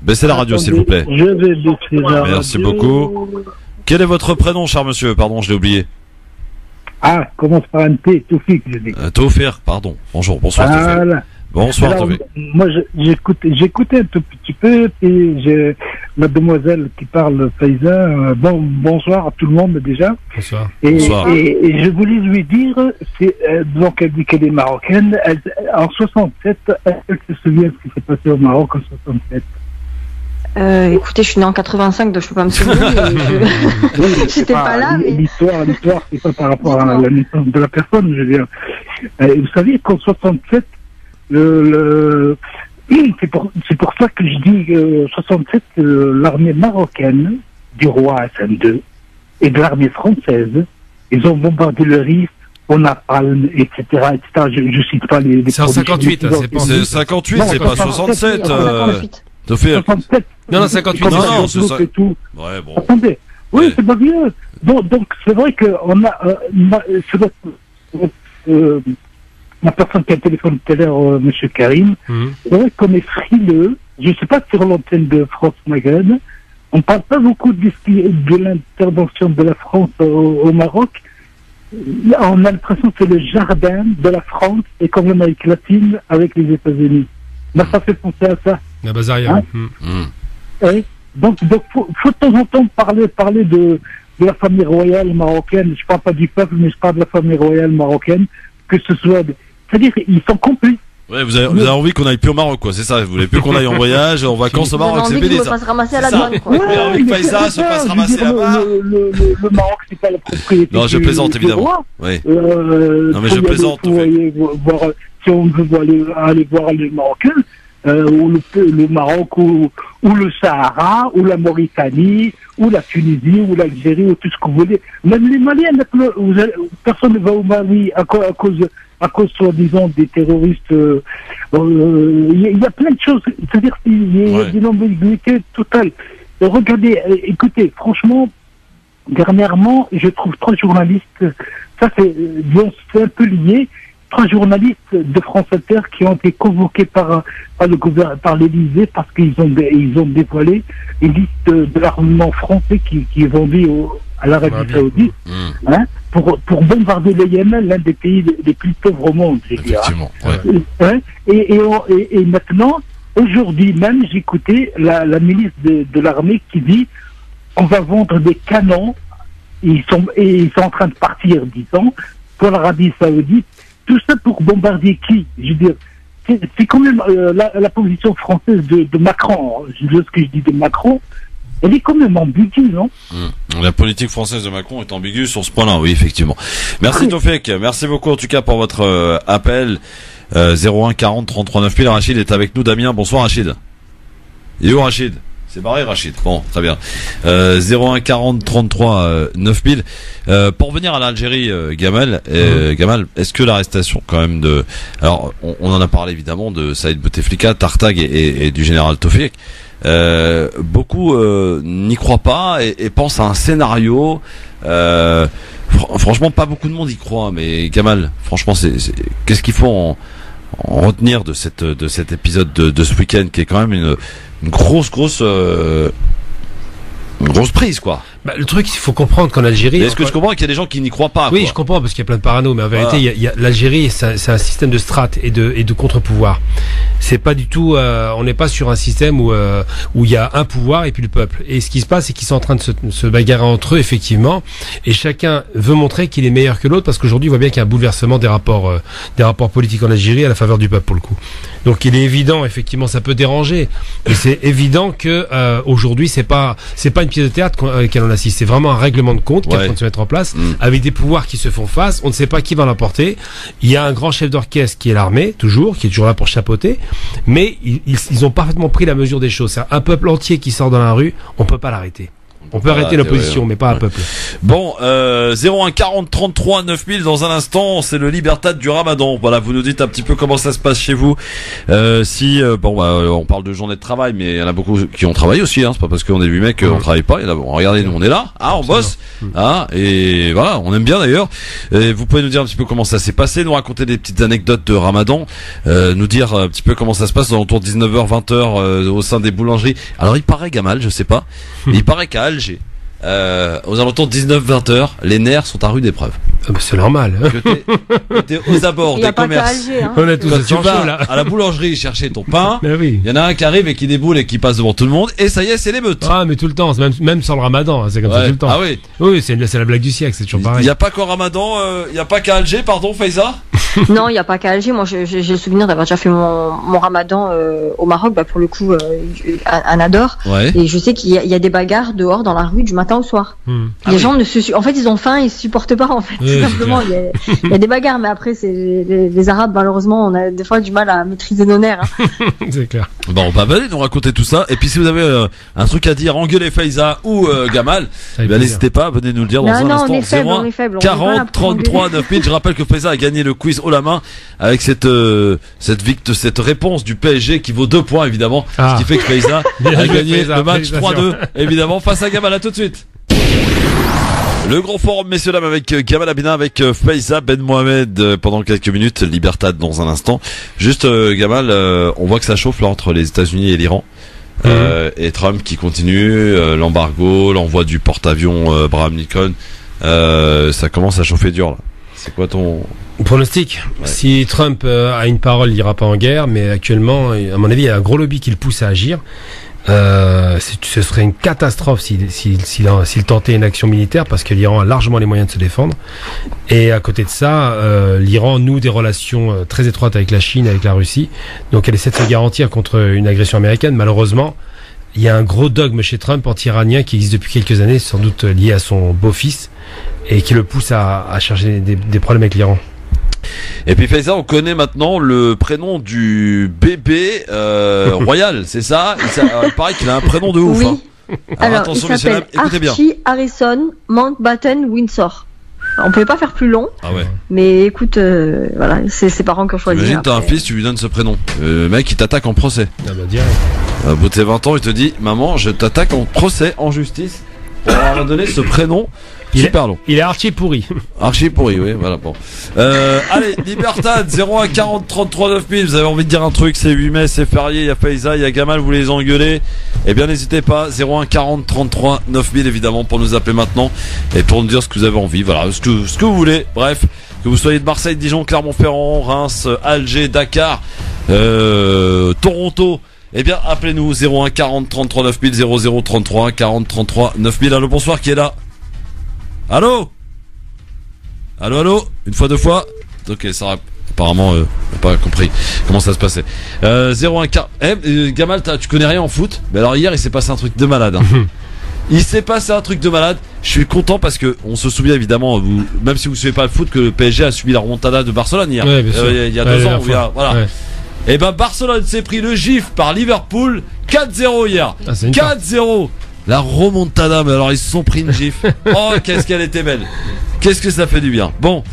Baissez la radio, s'il vous plaît. Je vais baisser la radio. Merci beaucoup. Quel est votre prénom, cher monsieur? Pardon, je l'ai oublié. Ah, commence par un T, Toufik, je dis. Taufir, pardon. Bonjour, bonsoir. Voilà. Bonsoir, Tofik. Moi, j'écoutais un tout petit peu, et j'ai mademoiselle qui parle Faiza. Bonsoir à tout le monde déjà. Bonsoir. Bonsoir. Et je voulais lui dire, donc elle dit qu'elle est marocaine. En 67, elle se souvient de ce qui s'est passé au Maroc en 67. Écoutez, je suis né en 85, donc je peux pas me souvenir. J'étais pas là. Mais... L'histoire, c'est pas par rapport à la naissance de la personne, je veux dire. Vous savez qu'en 67, c'est pour ça que je dis 67, l'armée marocaine du roi Hassan II et de l'armée française, ils ont bombardé le Rif, au napalm, etc. Je cite pas les c'est en 58, c'est pas en 58, c'est pas 67. 67. Non, 58. Non, c'est ça. Et tout. Ouais, bon. Attendez. Oui, Ouais. c'est pas vieux. Donc, c'est vrai que on a, la personne qui a téléphoné tout à l'heure, monsieur Karim, c'est vrai qu'on est frileux. Je sais pas sur l'antenne de France Maghreb. On parle pas beaucoup de l'intervention de la France au Maroc. On a l'impression que c'est le jardin de la France et comme l'Amérique latine avec les États-Unis. Ça fait penser à ça. La Bazaria. Donc faut de temps en temps parler de la famille royale marocaine. Je parle pas du peuple, mais je parle de la famille royale marocaine. Que ce soit, c'est-à-dire ils sont complices. Ouais, vous avez envie qu'on aille plus au Maroc, quoi, c'est ça. Vous voulez plus qu'on aille en voyage, en vacances au Maroc, c'est BD, ça. Pas se ramasser à la douane, quoi. Vous avez envie que Faiza se fasse ramasser là-bas. Le Maroc, c'est pas la propriété. Non, je plaisante, évidemment. Oui. Non, mais je plaisante. Si on veut aller voir les Marocains, ou le Maroc, ou le Sahara, ou la Mauritanie, ou la Tunisie, ou l'Algérie, ou tout ce que vous voulez. Même les Maliens, personne ne va au Mali à cause soi-disant des terroristes. Il y a plein de choses. C'est-à-dire qu'il y a une ambiguïté totale. Regardez, écoutez, franchement, dernièrement, je trouve 3 journalistes, ça c'est un peu lié, 3 journalistes de France Inter qui ont été convoqués par l'Élysée parce qu'ils ont dévoilé une liste de l'armement français qui est vendu à l'Arabie Saoudite, pour bombarder le Yémen, l'un des pays les plus pauvres au monde, je dirais. Effectivement, ouais. Et maintenant, aujourd'hui même, j'écoutais la ministre de l'armée qui dit on va vendre des canons, ils sont en train de partir, disons, pour l'Arabie Saoudite. Tout ça pour bombarder qui? Je veux dire, c'est quand même la position française de Macron. Lorsque je dis de Macron, elle est quand même ambiguë, non? La politique française de Macron est ambiguë sur ce point-là, oui, effectivement. Merci Tofik, merci beaucoup en tout cas pour votre appel. 01 40 33 9000. Rachid est avec nous. Damien, bonsoir Rachid. Il est où Rachid? C'est barré Rachid. Bon, très bien. 01 40 33 9000. Pour revenir à l'Algérie, Gamal, est-ce que l'arrestation quand même de... Alors, on en a parlé évidemment de Saïd Bouteflika, Tartag et du général Tofik. Beaucoup n'y croient pas et pensent à un scénario. Franchement, pas beaucoup de monde y croit, mais Gamal, franchement, qu'est-ce qu'il faut en retenir de cet épisode de ce week-end qui est quand même une grosse prise, quoi. Bah, le truc, il faut comprendre qu'en Algérie... Est-ce que je comprends qu'il y a des gens qui n'y croient pas? Oui, quoi. Je comprends, parce qu'il y a plein de parano, mais en vérité, l'Algérie, c'est un système de strates et de contre-pouvoir. C'est pas du tout... on n'est pas sur un système où il y a un pouvoir et puis le peuple. Et ce qui se passe, c'est qu'ils sont en train de se bagarrer entre eux, effectivement, et chacun veut montrer qu'il est meilleur que l'autre, parce qu'aujourd'hui, on voit bien qu'il y a un bouleversement des rapports politiques en Algérie à la faveur du peuple, pour le coup. Donc, il est évident, effectivement, ça peut déranger, mais c'est évident que aujourd'hui, c'est pas une pièce de théâtre qu'elle en a. C'est vraiment un règlement de compte qui est en train de se mettre en place avec des pouvoirs qui se font face. On ne sait pas qui va l'emporter. Il y a un grand chef d'orchestre qui est l'armée, qui est toujours là pour chapeauter. Mais ils ont parfaitement pris la mesure des choses. C'est un peuple entier qui sort dans la rue. On peut pas l'arrêter. On peut arrêter l'opposition, mais pas un peuple. Bon, 01 40 33 9000 dans un instant, c'est le Libertad du Ramadan. Voilà, vous nous dites un petit peu comment ça se passe chez vous. On parle de journée de travail, mais il y en a beaucoup qui ont travaillé aussi. C'est pas parce qu'on est 8 mecs qu'on travaille pas. Regardez, nous on est là, on bosse, et voilà, on aime bien d'ailleurs. Vous pouvez nous dire un petit peu comment ça s'est passé, nous raconter des petites anecdotes de Ramadan, nous dire un petit peu comment ça se passe dans autour de 19h, 20h au sein des boulangeries. Alors il paraît, Gamal, je sais pas, il paraît qu'à Alger, aux alentours de 19-20 heures, les nerfs sont à rude épreuve. Ah bah c'est normal. Que t'es aux abords des commerces. Alger, hein. On a tous Quand le tu sang chaud, vas là. à la boulangerie chercher ton pain, Mais oui. il y en a un qui arrive et qui déboule et qui passe devant tout le monde, et ça y est, c'est l'émeute. Ah, mais tout le temps, c'est même sans le ramadan, hein, c'est comme ça Ouais. tout le temps. Ah oui. Oui, c'est la blague du siècle, c'est toujours Il pareil. n'y a pas qu'au Ramadan, il n'y a pas qu'à Alger, pardon, Faiza. Non, il n'y a pas qu'à Alger. Moi, j'ai le souvenir d'avoir déjà fait mon ramadan au Maroc, pour le coup, à Nador. Ouais. Et je sais qu'il y a des bagarres dehors dans la rue du matin au soir. Les gens en fait, ils ont faim, ils se supportent pas, en fait. Oui, Tout simplement, il y a des bagarres, mais après, c'est les Arabes, malheureusement, on a des fois du mal à maîtriser nos nerfs. Hein. C'est clair. Bon, bah venez nous raconter tout ça. Et puis si vous avez un truc à dire, engueulez Faiza ou Gamal, Avec bah, plaisir. n'hésitez pas, venez nous le dire dans un Non, instant. on est faible, 01 on est faible. On est pas là 40 pour engueuler. 33 9000. Je rappelle que Faiza a gagné le quiz haut la main avec cette réponse du PSG qui vaut 2 points évidemment, Ah. ce qui fait que Faiza Bien a joué, gagné Faiza, le match félicitations. 3-2 évidemment face à Gamal. À tout de suite. Le grand forum, messieurs dames, avec Gamal Abina, avec Faiza Ben Mohamed pendant quelques minutes, Libertad dans un instant. Juste Gamal, on voit que ça chauffe là entre les États-Unis et l'Iran. Et Trump qui continue, l'embargo, l'envoi du porte-avions Abraham Lincoln, ça commence à chauffer dur là. C'est quoi ton Pronostic. Ouais. Si Trump a une parole, il ira pas en guerre, mais actuellement, à mon avis, il y a un gros lobby qui le pousse à agir. Ce serait une catastrophe s'il tentait une action militaire, parce que l'Iran a largement les moyens de se défendre. Et à côté de ça, l'Iran noue des relations très étroites avec la Chine, avec la Russie. Donc elle essaie de se garantir contre une agression américaine. Malheureusement, il y a un gros dogme chez Trump anti-iranien qui existe depuis quelques années, sans doute lié à son beau-fils, et qui le pousse à chercher des problèmes avec l'Iran. Et puis Faiza, on connaît maintenant le prénom du bébé royal, c'est ça? Il paraît qu'il a un prénom de ouf. Oui. Hein. Alors, attention, il messieurs, s'appelle dames, écoutez bien. Archie Harrison Mountbatten Windsor. On pouvait pas faire plus long, Ah ouais. mais écoute, voilà, c'est ses parents qui ont choisi. Imagine, t'as un après. fils, tu lui donnes ce prénom. Le mec, il t'attaque en procès. Ah bah direct. Au bout de ses 20 ans, il te dit, maman, je t'attaque en procès, en justice, pour avoir donné ce prénom. Super long. Il est archi pourri. Archi pourri, oui, voilà, bon. Allez, Libertad, 01 40 33 9000, vous avez envie de dire un truc, c'est 8 mai, c'est férié, il y a Faiza, il y a Gamal, vous les engueulez. Eh bien, n'hésitez pas, 01 40 33 9000, évidemment, pour nous appeler maintenant, et pour nous dire ce que vous avez envie, voilà, ce que vous voulez, bref, que vous soyez de Marseille, Dijon, Clermont-Ferrand, Reims, Alger, Dakar, Toronto. Eh bien, appelez-nous 01 40 33 9000, 00 33 40 33 9000. Allô, bonsoir, qui est là? Allô? Allô? Une fois, 2 fois? Ok, ça va. Apparemment, on n'a pas compris comment ça se passait. 01 40. Gamal, tu connais rien en foot? Mais alors hier, il s'est passé un truc de malade. Hein. Il s'est passé un truc de malade. Je suis content parce que on se souvient évidemment, même si vous ne suivez pas le foot, que le PSG a subi la remontada de Barcelone hier. Ouais, bien sûr. Il y a 2 ans. Voilà. Ouais. Et ben Barcelone s'est pris le gif par Liverpool 4-0 hier. Ah, c'est une 4-0. La remontada, mais alors ils se sont pris une gifle. Oh, qu'est-ce qu'elle était belle. Qu'est-ce que ça fait du bien. Bon,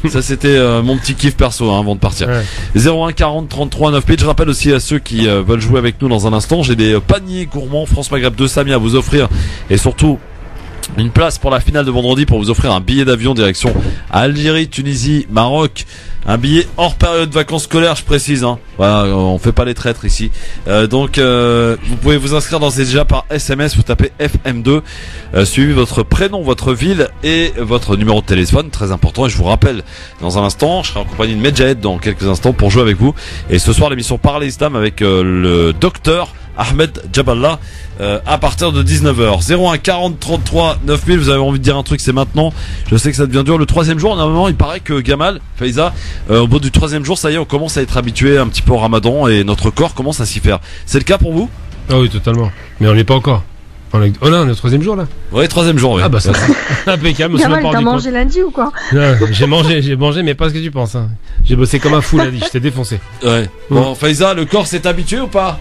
ça c'était mon petit kiff perso avant de partir. Ouais. 01 40 33 9000. Je rappelle aussi à ceux qui veulent jouer avec nous dans un instant, j'ai des paniers gourmands France Maghreb de Samy à vous offrir, et surtout une place pour la finale de vendredi pour vous offrir un billet d'avion direction Algérie, Tunisie, Maroc. Un billet hors période de vacances scolaires, je précise. Hein. Voilà, on fait pas les traîtres ici. Donc, vous pouvez vous inscrire d'ores et déjà par SMS. Vous tapez FM2, suivez votre prénom, votre ville et votre numéro de téléphone. Très important. Et je vous rappelle, dans un instant, je serai en compagnie de Medjahed dans quelques instants pour jouer avec vous. Et ce soir, l'émission Parler Islam avec le docteur Ahmed Jaballah à partir de 19h. 01 40 33 9000. Vous avez envie de dire un truc, c'est maintenant. Je sais que ça devient dur. Le 3e jour, normalement, il paraît que Gamal, Faiza, au bout du 3e jour, ça y est, on commence à être habitué un petit peu au Ramadan et notre corps commence à s'y faire. C'est le cas pour vous? Ah oui, totalement. Mais on n'est pas encore. Oh là, on est au 3e jour là. Oui, 3e jour, oui. Ah bah ça, impeccable. Je me suis même Gamal, pas t'as rendu mangé lundi ou quoi? compte. Non, j'ai mangé, mais pas ce que tu penses. Hein. J'ai bossé comme un fou lundi, j'étais défoncé. Ouais. Bon, Faiza, le corps s'est habitué ou pas?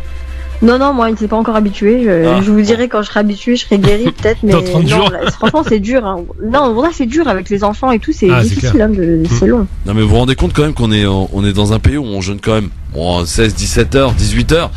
Non, moi, il ne s'est pas encore habitué. Je vous dirai quand je serai habitué, je serai guéri peut-être, mais Dans 30 non, jours. là, franchement, c'est dur. Hein. Non, là, c'est dur avec les enfants et tout, c'est Ah, c'est difficile, clair. hein, c'est long. Non, mais vous vous rendez compte quand même qu'on est dans un pays où on jeûne quand même 16, 17 heures, 18 heures.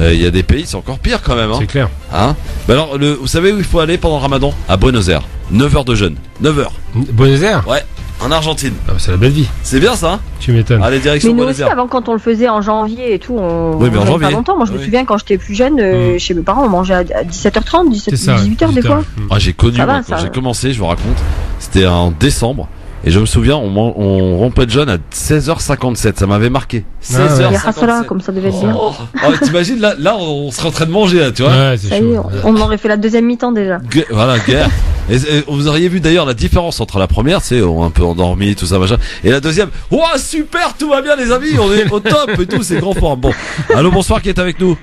Il y a des pays, c'est encore pire quand même. Hein. C'est clair. Hein? Mais alors, vous savez où il faut aller pendant le Ramadan? À Buenos Aires. 9 heures de jeûne. 9 heures. Buenos Aires. Ouais. En Argentine. Ah, c'est la belle vie. C'est bien ça. Tu m'étonnes. Allez, direction Mais nous Buenos aussi, Aires. avant, quand on le faisait en janvier et tout, on Oui, mais en mangeait janvier. pas longtemps. Moi, je me Oui. souviens quand j'étais plus jeune, chez mes parents, on mangeait à 17h30, 18h des 18h. fois. Ah, j'ai connu Ça va, moi, quand ça. j'ai commencé, je vous raconte. C'était en décembre. Et je me souviens, on rompait de jeûne à 16h57. Ça m'avait marqué. Il y a 16h57. cela, comme ça devait être bien. Oh, t'imagines, là, on serait en train de manger, là, tu vois. Ouais, c'est Ça y est, chaud. on aurait fait la deuxième mi-temps déjà. Voilà, guerre. Et vous auriez vu d'ailleurs la différence entre la première, c'est un peu endormi, tout ça, machin, et la deuxième. Ouah, super, tout va bien, les amis, on est au top et tout, c'est grand forme. Bon, allô, bonsoir, qui est avec nous?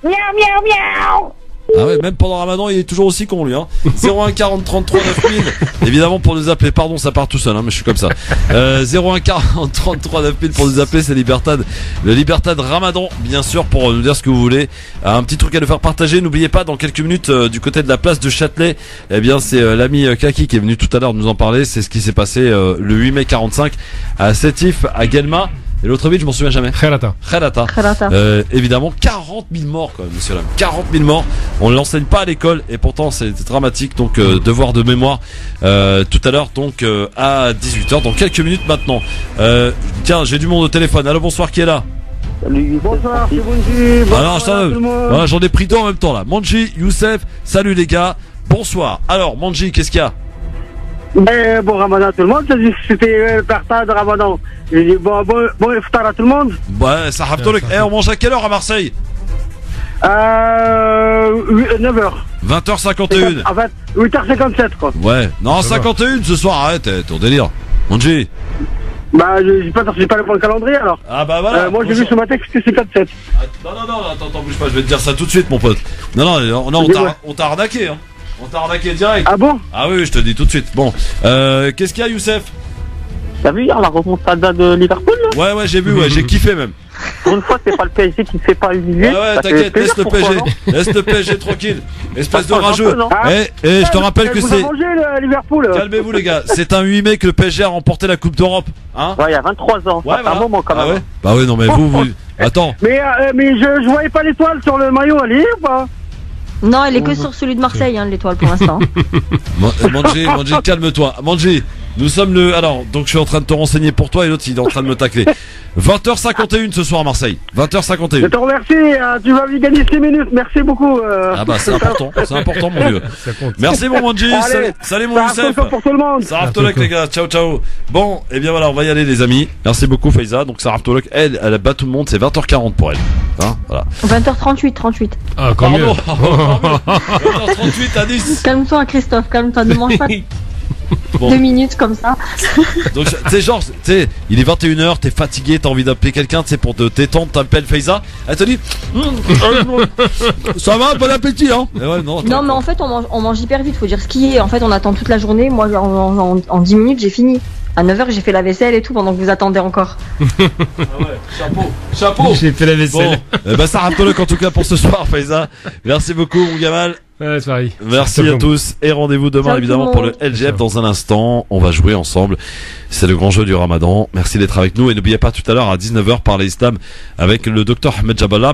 Miaou, miaou, miaou. Ah ouais, même pendant Ramadan, il est toujours aussi con, lui, hein. 01 40 33 9000. Évidemment, pour nous appeler, pardon, ça part tout seul, hein, mais je suis comme ça. 01 40 33 9000 pour nous appeler, c'est Libertad. Le Libertad Ramadan, bien sûr, pour nous dire ce que vous voulez. Un petit truc à nous faire partager. N'oubliez pas, dans quelques minutes, du côté de la place de Châtelet, eh bien, c'est l'ami Kaki qui est venu tout à l'heure nous en parler. C'est ce qui s'est passé le 8 mai 45 à Sétif, à Guelma. Et l'autre ville, je m'en souviens jamais. Khelata. Khelata. Évidemment, 40 000 morts quand même, monsieur l'homme. 40 000 morts. On ne l'enseigne pas à l'école et pourtant c'est dramatique. Donc devoir de mémoire tout à l'heure, donc à 18h, dans quelques minutes maintenant. Tiens, j'ai du monde au téléphone. Allô, bonsoir, qui est là? Salut, bonsoir, c'est Bonji. Voilà, j'en ai pris deux en même temps là. Manji, Youssef, salut les gars. Bonsoir. Alors, Manji, qu'est-ce qu'il y a? Bon Ramadan tout le monde, c'était le partage de Ramadan. J'ai dit bon iftar à tout le monde. Ouais, ça rapporte. On mange à quelle heure à Marseille? 9h. 20h51. 8h57 quoi. Ouais, non, 51 ce soir, arrête, ton délire. Manji. Bah, j'ai pas le bon calendrier alors. Ah bah voilà. Moi j'ai vu ce matin que c'était 57. Non, attends, bouge pas, je vais te dire ça tout de suite, mon pote. Non, on t'a arnaqué, hein. On t'a arnaqué direct. Ah bon? Ah oui, je te dis tout de suite. Bon, qu'est-ce qu'il y a, Youssef? T'as vu hier la remontada de Liverpool là? Ouais, j'ai vu, j'ai kiffé même. Pour une fois, c'est pas le PSG qui fait pas humilier. Ouais, t'inquiète, laisse le PSG. Laisse le PSG tranquille. Espèce de rageux. Je te rappelle que c'est. Mangé le Liverpool. Calmez-vous, les gars. C'est un 8 mai que le PSG a remporté la Coupe d'Europe. Hein? Ouais, il y a 23 ans. Ouais, c'est un moment quand même. Ah ouais? Bah oui, non, mais vous. Attends. Mais je voyais pas l'étoile sur le maillot, elle est ou pas? Non, elle est que sur celui de Marseille, l'étoile pour l'instant. Manji, calme-toi. Manji, nous sommes le. Alors, donc je suis en train de te renseigner pour toi et l'autre il est en train de me tacler. 20h51 ce soir à Marseille. 20h51. Je te remercie, tu vas gagner 6 minutes, merci beaucoup. Ah bah c'est important mon vieux. Merci mon Manji, salut mon Youssef. Pour tout le monde. Sarah Tolok les gars, ciao. Bon, et bien voilà, on va y aller les amis. Merci beaucoup Faiza. Donc Sarah Tolok, elle bat tout le monde, c'est 20h40 pour elle. Hein, voilà. 20h38. Ah, quand mieux. 20h38 à 10. Calme-toi Christophe, calme-toi, ne mange pas. Bon. 2 minutes comme ça. Donc c'est genre, il est 21h, t'es fatigué, t'as envie d'appeler quelqu'un, pour te détendre, t'appelles Faiza, elle te dit ça va, bon appétit hein. Ouais, non, mais en fait on mange hyper vite, faut dire ce qui est. En fait on attend toute la journée, moi en 10 minutes j'ai fini. À 9h j'ai fait la vaisselle et tout pendant que vous attendez encore. Ah ouais, chapeau. J'ai fait la vaisselle. Bon, ça rappelle en tout cas pour ce soir Faiza. Merci beaucoup mon Gamal. Ouais, c'est pareil. Merci à tous et rendez-vous demain évidemment pour le LGF dans un instant. On va jouer ensemble. C'est le grand jeu du Ramadan. Merci d'être avec nous et n'oubliez pas tout à l'heure à 19h parler islam avec le docteur Ahmed Jabala.